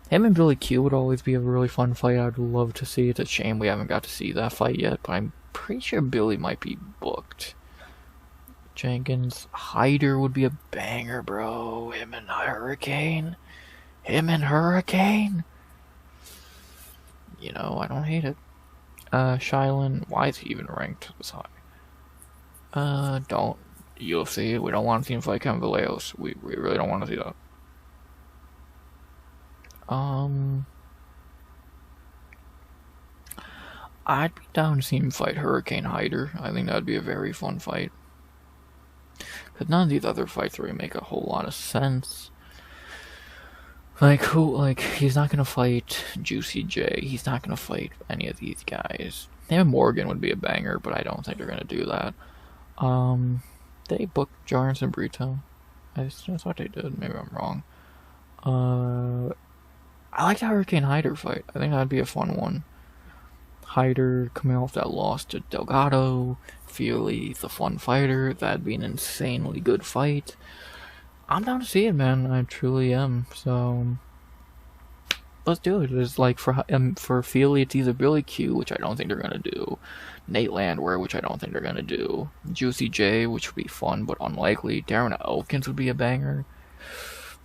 Speaker 1: Him and Billy Q would always be a really fun fight. I'd love to see. It's a shame we haven't got to see that fight yet, but I'm pretty sure Billy might be booked. Jenkins. Hyder would be a banger, bro. Him and Hurricane. You know, I don't hate it. Shylin, why is he even ranked this high? Don't. UFC, we don't want to see him fight Kevin Vallejos. We really don't want to see that. I'd be down to see him fight Hurricane Hyder. I think that'd be a very fun fight. Because none of these other fights really make a whole lot of sense. He's not gonna fight Juicy J. He's not gonna fight any of these guys. Maybe Morgan would be a banger, but I don't think they're gonna do that. They booked Jarns and Brito. I thought they did. Maybe I'm wrong. I like the Hurricane Hyder fight. I think that'd be a fun one. Hyder coming off that loss to Delgado. Fili's a fun fighter. That'd be an insanely good fight. I'm down to see it, man. I truly am. So let's do it. It's like for Fili, it's either Billy Q, which I don't think they're gonna do, Nate Landwehr, which I don't think they're gonna do, Juicy J, which would be fun but unlikely. Darren Elkins would be a banger,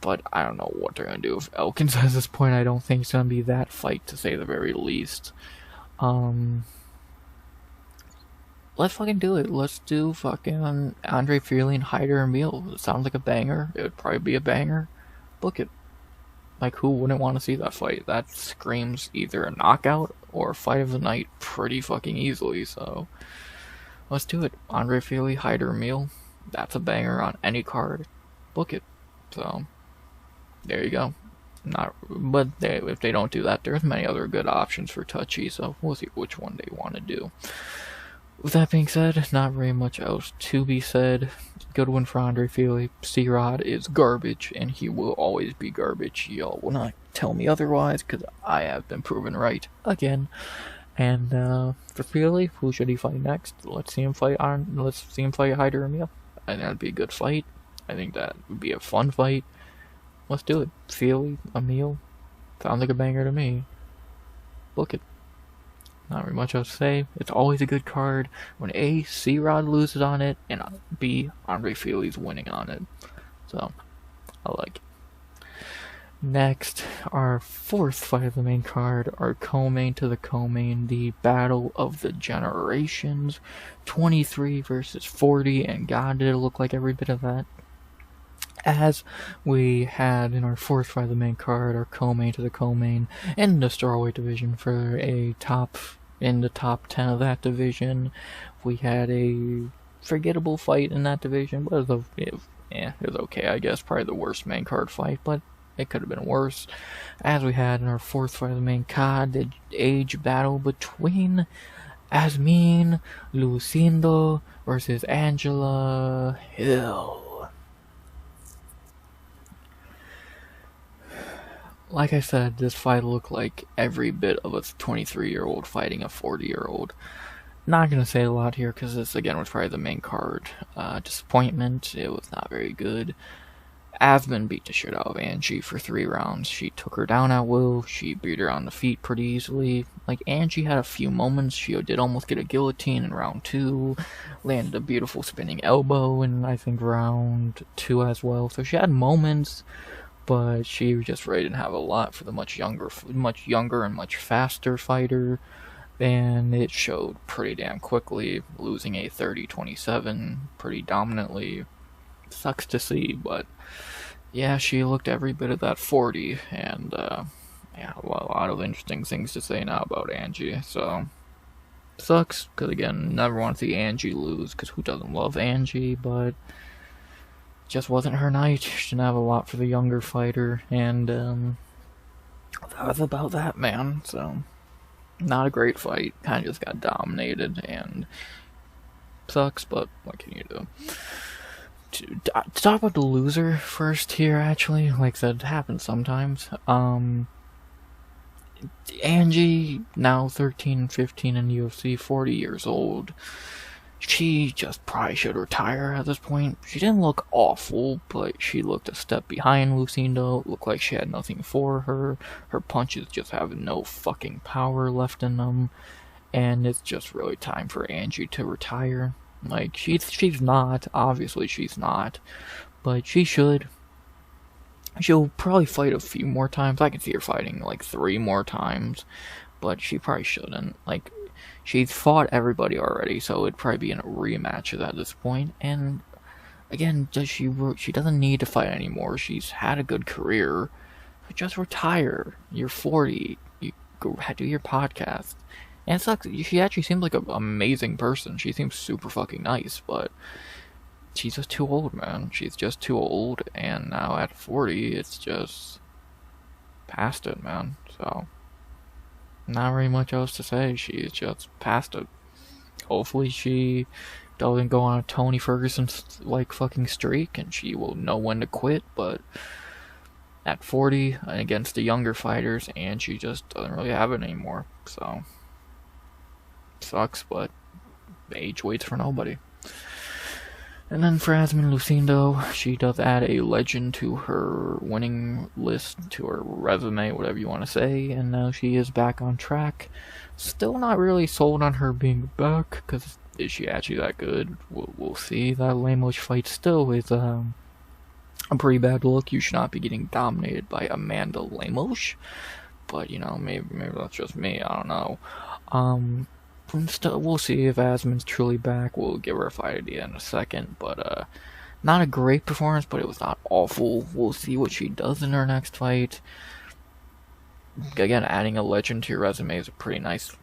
Speaker 1: but I don't know what they're gonna do. If Elkins at this point, I don't think it's gonna be that fight, to say the very least. Let's fucking do it. Let's do fucking Andre Fili and Hyder and Meal. It sounds like a banger. It would probably be a banger. Book it. Like, who wouldn't want to see that fight? That screams either a knockout or a fight of the night pretty fucking easily, so let's do it. Andre Fili, Hyder, Meal. That's a banger on any card. Book it. So, there you go. But if they don't do that, there's many other good options for Touchy, so we'll see which one they want to do. With that being said, not very much else to be said. Good win for Andre Fili. C-Rod is garbage, and he will always be garbage. Y'all will not tell me otherwise, because I have been proven right again. And for Fili, who should he fight next? Let's see him fight Hyder Emil. I think that'd be a good fight. I think that would be a fun fight. Let's do it. Fili, Emil. Sounds like a banger to me. Book it. Not very much else to say. It's always a good card when A, C-Rod loses on it, and B, Andre Fili's winning on it. So, I like it. Next, our fourth fight of the main card, our co-main to the co-main, the Battle of the Generations, 23 versus 40, and God, did it look like every bit of that. As we had in our fourth fight of the main card, our co-main to the co-main in the strawweight division for in the top 10 of that division. We had a forgettable fight in that division, but it was okay, I guess. Probably the worst main card fight, but it could have been worse. As we had in our fourth fight of the main card, the age battle between Iasmin, Lucindo versus Angela Hill. Like I said, this fight looked like every bit of a 23-year-old fighting a 40-year-old. Not gonna say a lot here because this again was probably the main card. Disappointment. It was not very good. Iasmin beat the shit out of Angie for 3 rounds. She took her down at will. She beat her on the feet pretty easily. Like, Angie had a few moments. She did almost get a guillotine in round 2. Landed a beautiful spinning elbow in, I think, round 2 as well. So she had moments, but she just really didn't have a lot for the much younger and much faster fighter. And it showed pretty damn quickly, losing a 30-27 pretty dominantly. Sucks to see, but yeah, she looked every bit of that 40, and yeah, a lot of interesting things to say now about Angie. So sucks, because again, never want to see Angie lose, because who doesn't love Angie? But just wasn't her night. She didn't have a lot for the younger fighter, and that was about that, man. So not a great fight. Kind of just got dominated, and sucks, but what can you do? To talk about the loser first here, actually, like I said, it happens sometimes. Angie, now 13-15 in UFC, 40 years old. She just probably should retire at this point. She didn't look awful, but she looked a step behind Lucindo. It looked like she had nothing for her. Her punches just have no fucking power left in them. And it's just really time for Angie to retire. Like, she's not. Obviously, she's not. But she should. She'll probably fight a few more times. I can see her fighting, like, 3 more times. But she probably shouldn't. Like, she's fought everybody already, so it'd probably be in a rematch at this point. And, again, she doesn't need to fight anymore. She's had a good career. Just retire. You're 40. You go do your podcast. And it sucks. She actually seems like an amazing person. She seems super fucking nice, but she's just too old, man. She's just too old, and now at 40, it's just past it, man. So, not very much else to say. She's just past it. Hopefully she doesn't go on a Tony Ferguson, like, fucking streak, and she will know when to quit, but at 40, and against the younger fighters, and she just doesn't really have it anymore, so sucks, but age waits for nobody. And then for Iasmin Lucindo, she does add a legend to her winning list, to her resume, whatever you want to say, and now she is back on track. Still not really sold on her being back, because is she actually that good? We'll see. That Lemos fight still is a pretty bad look. You should not be getting dominated by Amanda Lemos, but you know, maybe that's just me, I don't know. We'll see if Iasmin's truly back. We'll give her a fight at the end in a second, but not a great performance, but it was not awful. We'll see what she does in her next fight. Again, adding a legend to your resume is pretty nice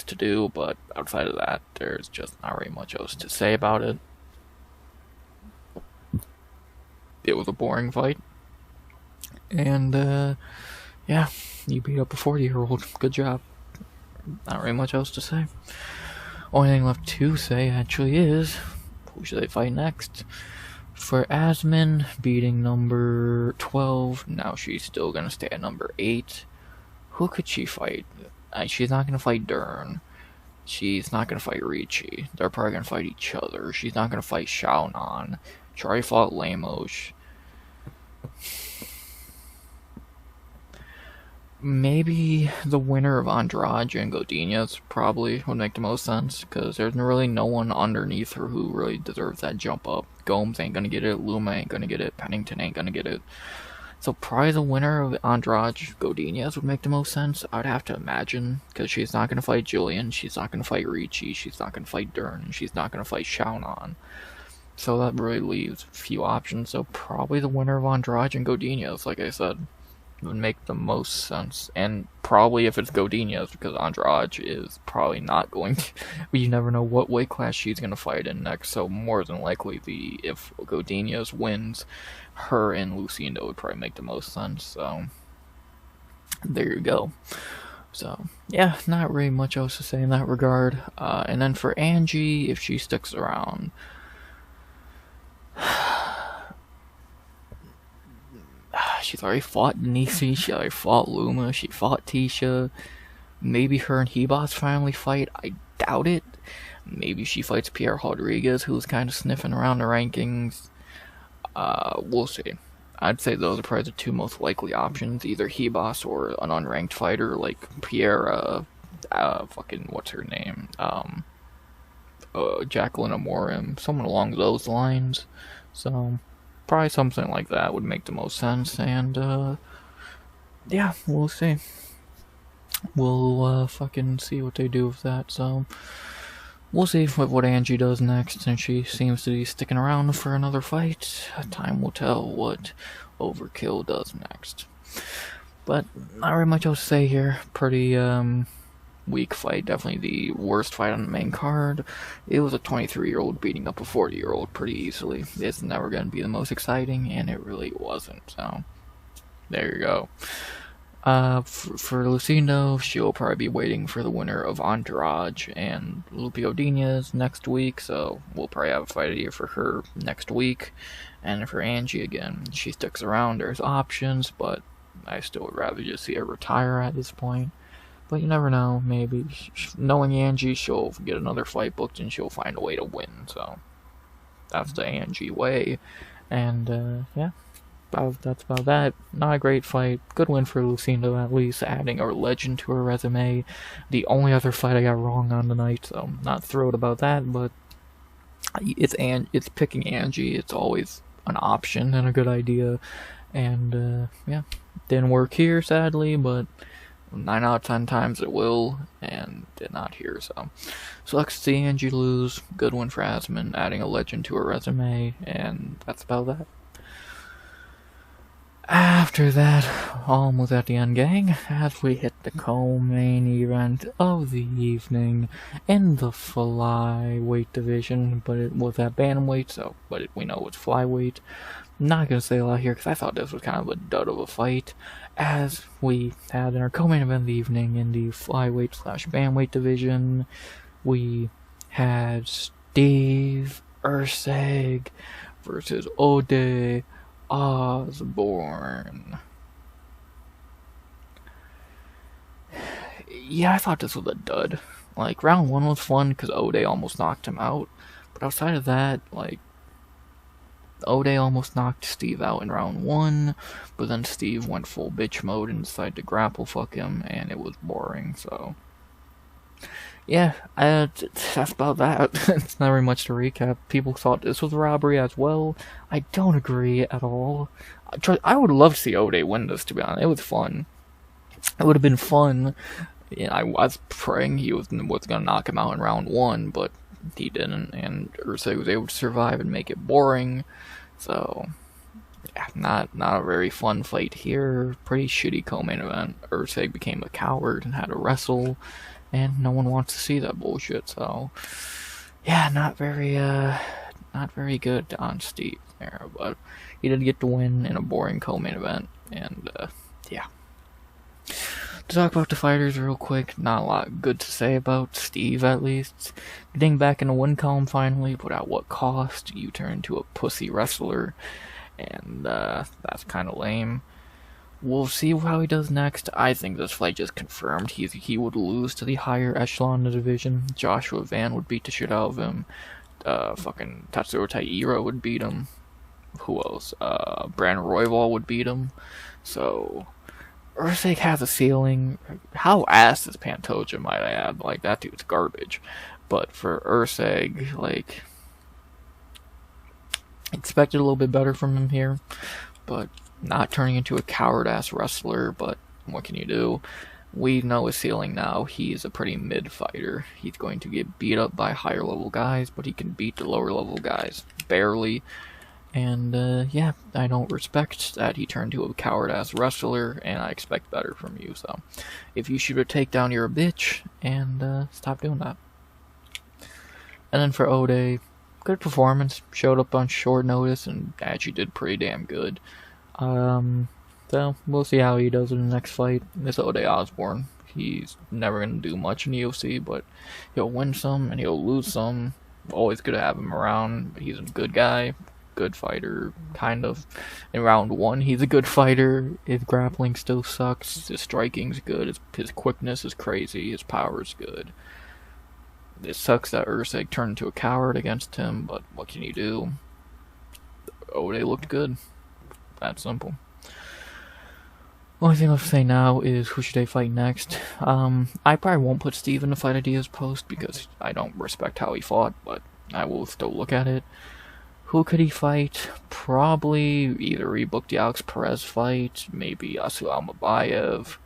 Speaker 1: to do, but outside of that, there's just not very much else to say about it. It was a boring fight, and yeah, you beat up a 40-year-old. Good job. Not very much else to say. Only thing left to say actually is, who should they fight next? For Iasmin, beating number 12, now she's still gonna stay at number 8. Who could she fight? She's not gonna fight Dern. She's not gonna fight Ricci. They're probably gonna fight each other. She's not gonna fight Xiaonan. She already fought Lemos. Maybe the winner of Andrade and Godinez probably would make the most sense, because there's really no one underneath her who really deserves that jump up. Gomes ain't gonna get it, Luma ain't gonna get it, Pennington ain't gonna get it. So probably the winner of Andrade Godinez would make the most sense, I'd have to imagine, because she's not gonna fight Julian, she's not gonna fight Ricci, she's not gonna fight Dern, and she's not gonna fight Xiaonan. So that really leaves a few options, so probably the winner of Andrade and Godinez, like I said, would make the most sense. And probably if it's Godinez, because Andrade is probably not going to, you never know what weight class she's going to fight in next, so more than likely if Godinez wins, her and Lucindo would probably make the most sense. So there you go. So yeah, not really much else to say in that regard. And then for Angie, if she sticks around, she's already fought Nisi, she already fought Luma, she fought Tisha. Maybe her and Hebos finally fight, I doubt it. Maybe she fights Pierre Rodriguez, who's kind of sniffing around the rankings. We'll see. I'd say those are probably the two most likely options, either Hebos or an unranked fighter like Pierre, fucking, what's her name? Jacqueline Amorim, someone along those lines. So probably something like that would make the most sense, and yeah, we'll see. We'll fucking see what they do with that, so we'll see what Angie does next, and she seems to be sticking around for another fight. Time will tell what Overkill does next. But not very much else to say here. Pretty weak fight, definitely the worst fight on the main card. It was a 23-year-old beating up a 40-year-old pretty easily. It's never going to be the most exciting, and it really wasn't, so there you go. For Lucindo, she'll probably be waiting for the winner of Andrade and Lupe Godinez next week, so we'll probably have a fight here for her next week. And for Angie, again, she sticks around, there's options, but I still would rather just see her retire at this point. But you never know, maybe. Knowing Angie, she'll get another fight booked and she'll find a way to win, so that's the Angie way. And, yeah. That's about that. Not a great fight. Good win for Lucindo, at least, adding a legend to her resume. The only other fight I got wrong on tonight, so I'm not thrilled about that, but it's picking Angie. It's always an option and a good idea. And, yeah, didn't work here, sadly, but 9 out of 10 times it will, and did not here, so sucks to see Angie lose. Good win for Iasmin, adding a legend to her resume, and that's about that. After that, almost at the end, gang, as we hit the co-main event of the evening in the flyweight division, but it was at bantamweight, but we know it's flyweight. Not gonna say a lot here because I thought this was kind of a dud of a fight, as we had in our co-main event of the evening in the flyweight / bantamweight division. We had Steve Erceg versus Ode Osbourne. Yeah, I thought this was a dud. Like, round 1 was fun because Ode almost knocked him out, but outside of that, like, Ode almost knocked Steve out in round 1, but then Steve went full bitch mode and decided to grapple fuck him, and it was boring, so yeah, that's about that. It's not very much to recap. People thought this was a robbery as well. I don't agree at all. I would love to see Ode win this, to be honest. It was fun. It would have been fun. Yeah, I was praying he was going to knock him out in round 1, but he didn't, and Erceg was able to survive and make it boring. So, yeah, not a very fun fight here. Pretty shitty co-main event. Erceg became a coward and had to wrestle, and no one wants to see that bullshit, so yeah, not very good on Steve there, but he did get to win in a boring co-main event, and yeah. To talk about the fighters real quick, not a lot good to say about Steve, at least. Getting back in the win column finally, but at what cost? You turn into a pussy wrestler, and that's kind of lame. We'll see how he does next. I think this fight just confirmed he would lose to the higher echelon of the division. Joshua Van would beat the shit out of him. Fucking Tatsuro Taira would beat him. Who else? Brandon Royval would beat him. So Erceg has a ceiling. How ass is Pantoja, might I add? Like, that dude's garbage. But for Erceg, like, expected a little bit better from him here. But not turning into a coward-ass wrestler, but what can you do? We know his ceiling now. He's a pretty mid fighter. He's going to get beat up by higher level guys, but he can beat the lower level guys. Barely. And, yeah, I don't respect that he turned to a coward-ass wrestler, and I expect better from you, so. If you shoot a takedown, you're a bitch, and, stop doing that. And then for Ode, good performance. Showed up on short notice, and actually did pretty damn good. So, we'll see how he does in the next fight. This Ode Osbourne, he's never going to do much in the UFC, but he'll win some, and he'll lose some. Always good to have him around. He's a good guy. Good fighter, kind of. In round 1, he's a good fighter. His grappling still sucks. His striking's good. His quickness is crazy. His power's good. It sucks that Erceg turned into a coward against him, but what can you do? Ode looked good. That simple. Only thing I'll say now is who should they fight next. I probably won't put Steve in the fight ideas post because I don't respect how he fought, but I will still look at it. Who could he fight? Probably either rebook the Alex Perez fight, maybe Asu Almabayev.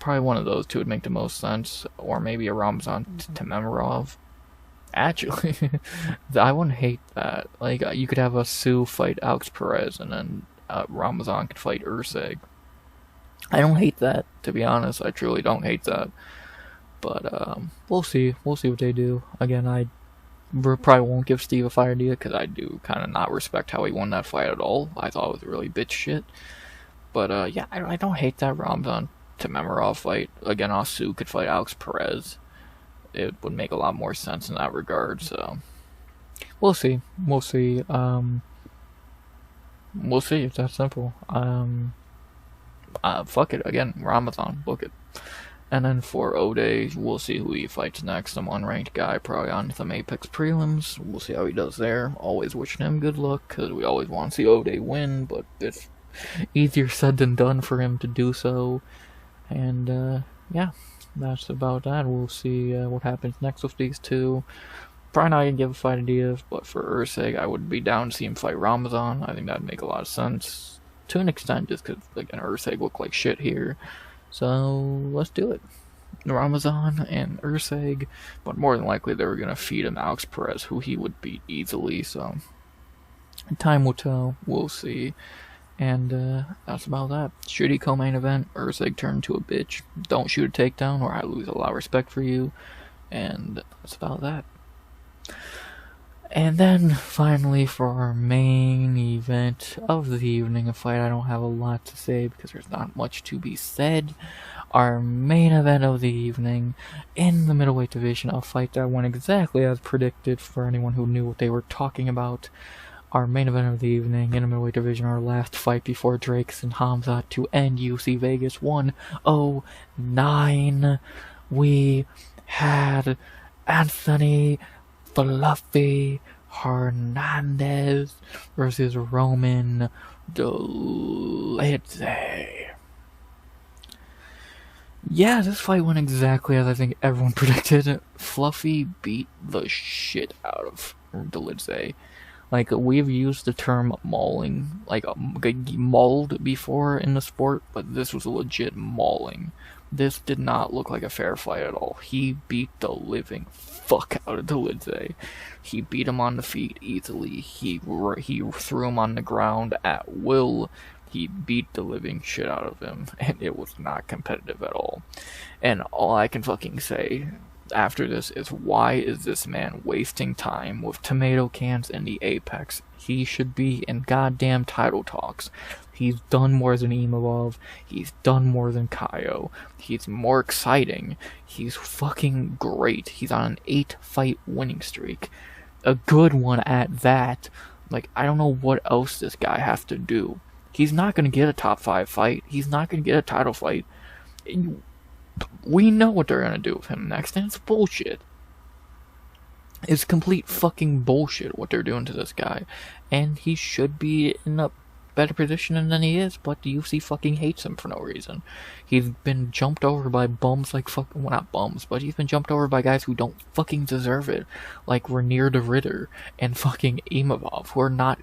Speaker 1: Probably one of those two would make the most sense, or maybe a Ramzan Tememirov. Actually, I wouldn't hate that. Like, you could have Asu fight Alex Perez, and then Ramzan could fight Erceg. I don't hate that, to be honest. I truly don't hate that. But we'll see. We'll see what they do. Again, I probably won't give Steve a fight idea because I do kind of not respect how he won that fight at all. I thought it was really bitch shit. But yeah, I don't hate that Ramzan Tememirov fight. Again, Asu could fight Alex Perez. It would make a lot more sense in that regard. So we'll see. We'll see. We'll see. It's that simple. Fuck it. Again, Ramzan, book it. And then for Ode, we'll see who he fights next. Some unranked guy, probably on some Apex prelims. We'll see how he does there. Always wishing him good luck, because we always want to see Ode win, but it's easier said than done for him to do so. And, yeah, that's about that. We'll see what happens next with these two. Probably not going to give a fight idea, but for Erceg, I would be down to see him fight Ramzan. I think that'd make a lot of sense. To an extent, just because, again, Erceg looked like shit here. So, let's do it. Ramzan and Erceg, but more than likely they were going to feed him Alex Perez, who he would beat easily, so time will tell. We'll see. And that's about that. Shitty co-main event. Erceg turned to a bitch. Don't shoot a takedown or I lose a lot of respect for you. And that's about that. And then, finally, for our main event of the evening, a fight I don't have a lot to say because there's not much to be said. Our main event of the evening, in the middleweight division, a fight that went exactly as predicted for anyone who knew what they were talking about. Our main event of the evening, in the middleweight division, our last fight before Drakes and Hamzat to end UFC Vegas 109. We had Anthony Fluffy Hernandez versus Roman Dolidze. Yeah, this fight went exactly as I think everyone predicted. Fluffy beat the shit out of Dolidze. Like, we've used the term mauling, like mauled before in the sport, but this was a legit mauling. This did not look like a fair fight at all. He beat the living fuck out of Dolidze. He beat him on the feet easily. He threw him on the ground at will. He beat the living shit out of him, and it was not competitive at all. And all I can fucking say after this is, why is this man wasting time with tomato cans in the Apex? He should be in goddamn title talks. He's done more than Imavov. He's done more than Kaio. He's more exciting. He's fucking great. He's on an 8-fight winning streak. A good one at that. Like, I don't know what else this guy has to do. He's not going to get a top 5 fight. He's not going to get a title fight. We know what they're going to do with him next, and it's bullshit. It's complete fucking bullshit what they're doing to this guy. And he should be in a better position than he is, but the UFC fucking hates him for no reason. He's been jumped over by bums like fucking, well, not bums, but he's been jumped over by guys who don't fucking deserve it. Like Renier de Ritter and fucking Imavov, who are not...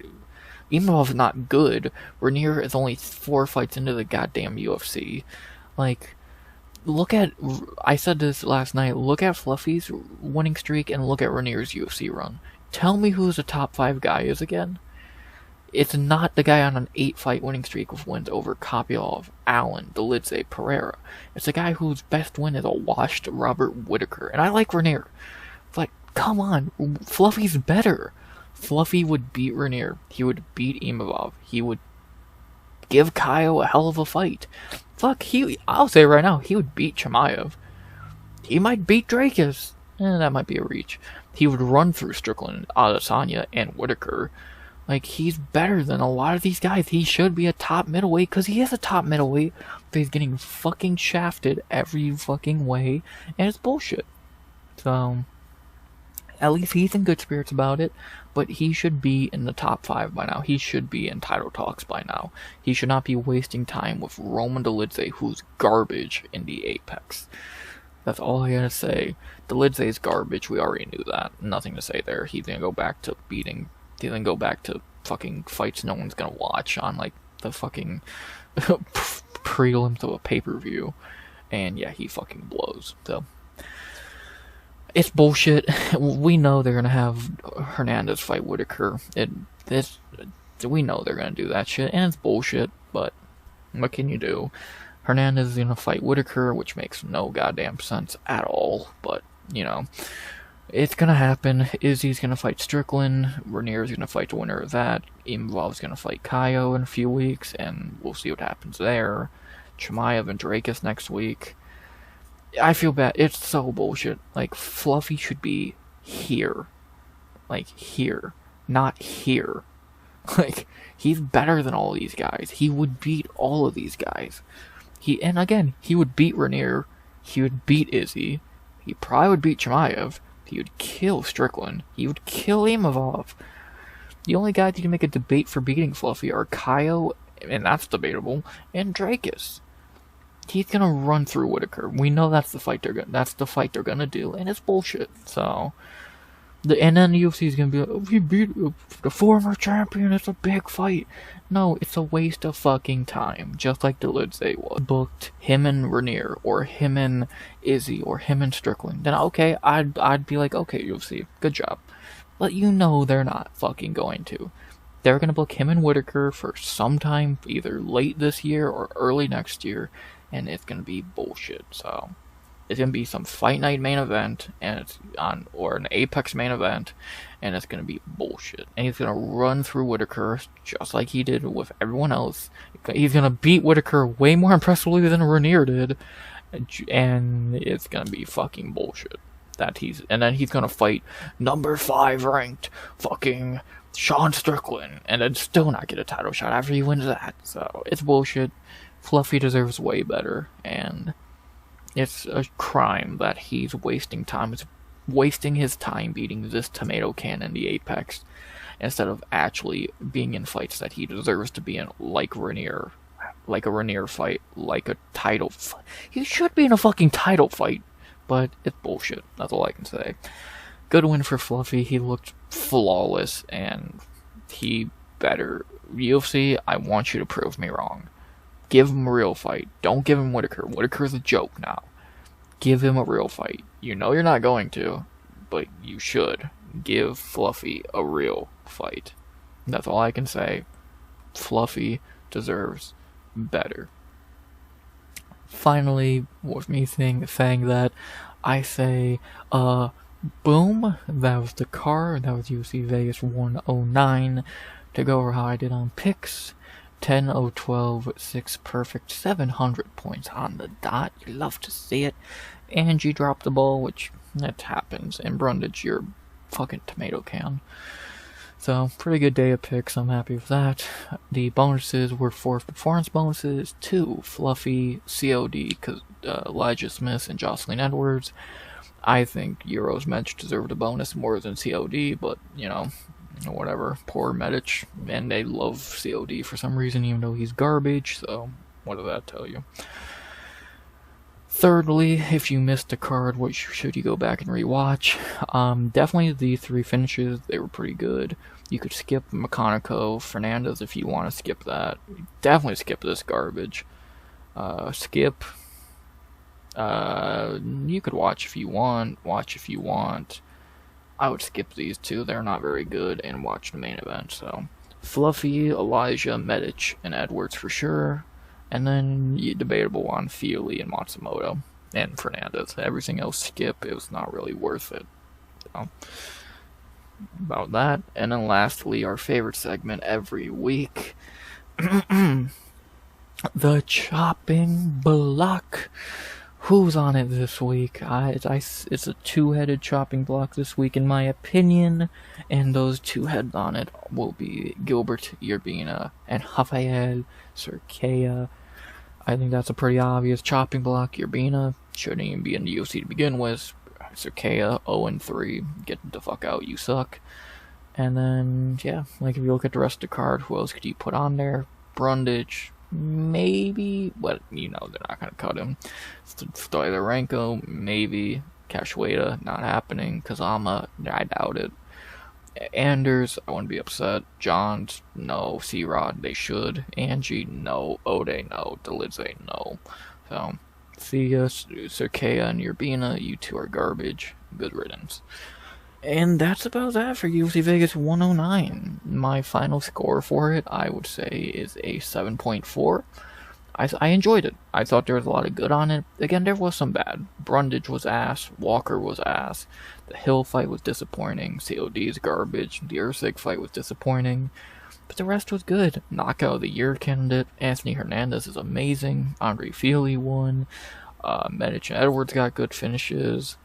Speaker 1: Imavov's not good. Renier is only 4 fights into the goddamn UFC. Like... Look at, I said this last night, look at Fluffy's winning streak and look at Renier's UFC run. Tell me who the top 5 guy is again. It's not the guy on an 8-fight winning streak with wins over Kopylov, Allen, Dolidze, Pereira. It's the guy whose best win is a washed Robert Whittaker. And I like Renier. Like, come on, Fluffy's better. Fluffy would beat Renier. He would beat Imavov. He would give Kaio a hell of a fight. Fuck, I'll say right now, he would beat Chimaev. He might beat Drakus. That might be a reach. He would run through Strickland, Adesanya, and Whittaker. Like, he's better than a lot of these guys. He should be a top middleweight, because he is a top middleweight, but he's getting fucking shafted every fucking way, and it's bullshit. So, at least he's in good spirits about it, but he should be in the top 5 by now. He should be in title talks by now. He should not be wasting time with Roman Dolidze, who's garbage in the Apex. That's all I gotta say. Dolidze's garbage, we already knew that. Nothing to say there. He's gonna go back to beating... He's gonna go back to fucking fights no one's gonna watch on, like, the fucking prelims of a pay-per-view. And yeah, he fucking blows, so... It's bullshit. We know they're gonna have Hernandez fight Whittaker. We know they're gonna do that shit, and it's bullshit, but what can you do? Hernandez is gonna fight Whittaker, which makes no goddamn sense at all, but, you know, it's gonna happen. Izzy's gonna fight Strickland, Renier's gonna fight the winner of that, Imavov's gonna fight Kaio in a few weeks, and we'll see what happens there. Chimaev and Drakus next week. I feel bad. It's so bullshit. Like, Fluffy should be here. Like, here. Not here. Like, he's better than all these guys. He would beat all of these guys. And again, he would beat Renier. He would beat Izzy. He probably would beat Chimaev. He would kill Strickland. He would kill Imavov. The only guys you can make a debate for beating Fluffy are Kaio, and that's debatable, and Drakus. He's gonna run through Whittaker. We know that's the fight they're gonna do, and it's bullshit. So, and then the UFC is gonna be like, oh, he beat the former champion. It's a big fight. No, it's a waste of fucking time. Just like Dolidze was booked him and Renier, or him and Izzy, or him and Strickland. Then okay, I'd be like, okay, UFC, good job. But you know they're not fucking going to. They're gonna book him and Whittaker for sometime either late this year or early next year. And it's gonna be bullshit. So it's gonna be some fight night main event, and it's or an Apex main event, and it's gonna be bullshit. And he's gonna run through Whittaker just like he did with everyone else. He's gonna beat Whittaker way more impressively than Renier did, and it's gonna be fucking bullshit. And then he's gonna fight number 5 ranked fucking Sean Strickland, and then still not get a title shot after he wins that. So it's bullshit. Fluffy deserves way better, and it's a crime that he's wasting his time beating this tomato can in the Apex, instead of actually being in fights that he deserves to be in, like a Renier fight, like a title fight. He should be in a fucking title fight, but it's bullshit. That's all I can say. Good win for Fluffy. He looked flawless, and he better. UFC, I want you to prove me wrong. Give him a real fight. Don't give him Whittaker. Whittaker's a joke now. Give him a real fight. You know you're not going to, but you should. Give Fluffy a real fight. That's all I can say. Fluffy deserves better. Finally, with me saying that, I say, boom. That was the card. That was UFC Vegas 109. To go over how I did on picks. 10-0-12, 6 perfect, 700 points on the dot. You love to see it. Angie dropped the ball, which that happens. And Brundage, you're fucking tomato can. So, pretty good day of picks. I'm happy with that. The bonuses were 4 performance bonuses, 2 fluffy COD, because Elijah Smith and Joselyne Edwards. I think Uros Medich deserved a bonus more than COD, but, you know, whatever. Poor Medich. And they love COD for some reason, even though he's garbage, so what does that tell you? Thirdly, if you missed a card, what should you go back and rewatch? Definitely the 3 finishes, they were pretty good. You could skip McConico, Fernandes if you want to skip that. Definitely skip this garbage. Skip. You could watch if you want. Watch if you want. I would skip these 2. They're not very good, and watch the main event. So, Fluffy, Elijah, Medich, and Edwards for sure. And then debatable on Fili and Matsumoto and Fernandes. Everything else skip. It was not really worth it. So, about that. And then lastly, our favorite segment every week. The chopping block. Who's on it this week? It's a 2-headed chopping block this week, in my opinion. And those 2 heads on it will be Gilbert, Urbina, and Raffael, Cerqueira. I think that's a pretty obvious chopping block. Urbina shouldn't even be in the UFC to begin with. Cerqueira, 0-3. Get the fuck out, you suck. And then, yeah, like if you look at the rest of the card, who else could you put on there? Brundage, maybe, but you know they're not going to cut him. Stoliarenko, maybe. Cachoeira, not happening. Kazama, I doubt it. Anders, I wouldn't be upset. Johns, no. C-Rod, they should. Angie, no. Ode, no. Delidze, no. So, Thea, Cerqueira, and Urbina, you 2 are garbage. Good riddance. And that's about that for UFC Vegas 109. My final score for it, I would say, is a 7.4. I enjoyed it. I thought there was a lot of good on it. Again, there was some bad. Brundage was ass. Walker was ass. The Hill fight was disappointing. COD's garbage. The Erceg fight was disappointing. But the rest was good. Knockout of the Year candidate. Anthony Hernandez is amazing. Andre Fili won. Medich and Edwards got good finishes.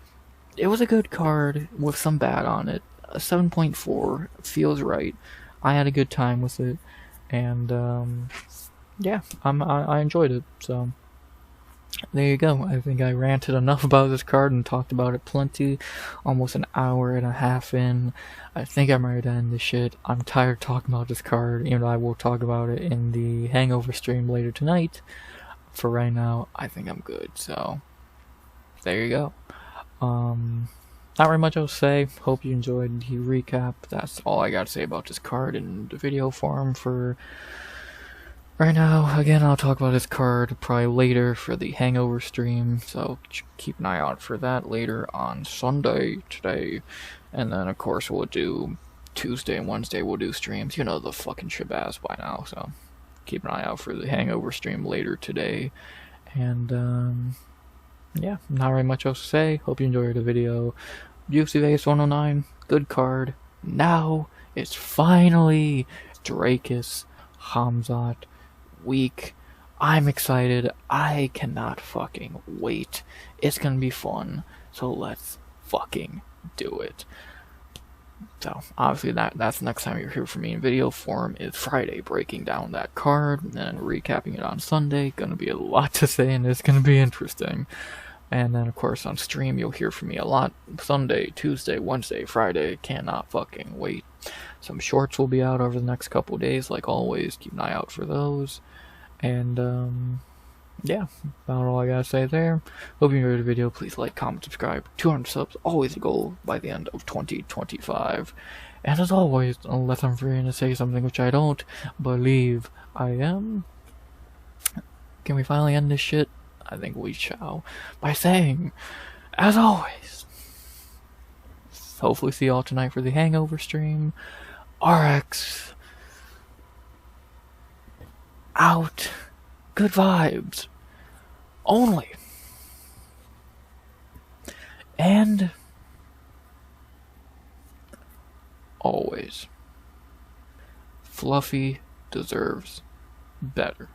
Speaker 1: It was a good card with some bad on it. A 7.4 feels right. I had a good time with it. And, yeah, I enjoyed it, so there you go. I think I ranted enough about this card and talked about it plenty. Almost an hour and a half in. I think I'm ready to end this shit. I'm tired of talking about this card, even though I will talk about it in the Hangover stream later tonight. For right now, I think I'm good, so there you go. Not very much else to say. Hope you enjoyed the recap. That's all I got to say about this card in the video form for right now. Again, I'll talk about this card probably later for the Hangover stream, so keep an eye out for that later on Sunday today. And then, of course, we'll do Tuesday and Wednesday, we'll do streams. You know the fucking shabazz by now, so keep an eye out for the Hangover stream later today. And, yeah, not very much else to say. Hope you enjoyed the video. UFC Vegas 109, good card. Now it's finally Drakus Khamzat week. I'm excited. I cannot fucking wait. It's gonna be fun. So let's fucking do it. So obviously that's the next time you'll hear from me in video form is Friday, breaking down that card and then recapping it on Sunday. Gonna be a lot to say and it's gonna be interesting. And then, of course, on stream, you'll hear from me a lot. Sunday, Tuesday, Wednesday, Friday. Cannot fucking wait. Some shorts will be out over the next couple days, like always. Keep an eye out for those. And, yeah, about all I gotta say there. Hope you enjoyed the video. Please like, comment, subscribe. 200 subs, always a goal by the end of 2025. And as always, unless I'm free to say something which I don't believe I am, can we finally end this shit? I think we shall, by saying, as always, hopefully see y'all tonight for the Hangover stream. RX out. Good vibes only. And always, Fluffy deserves better.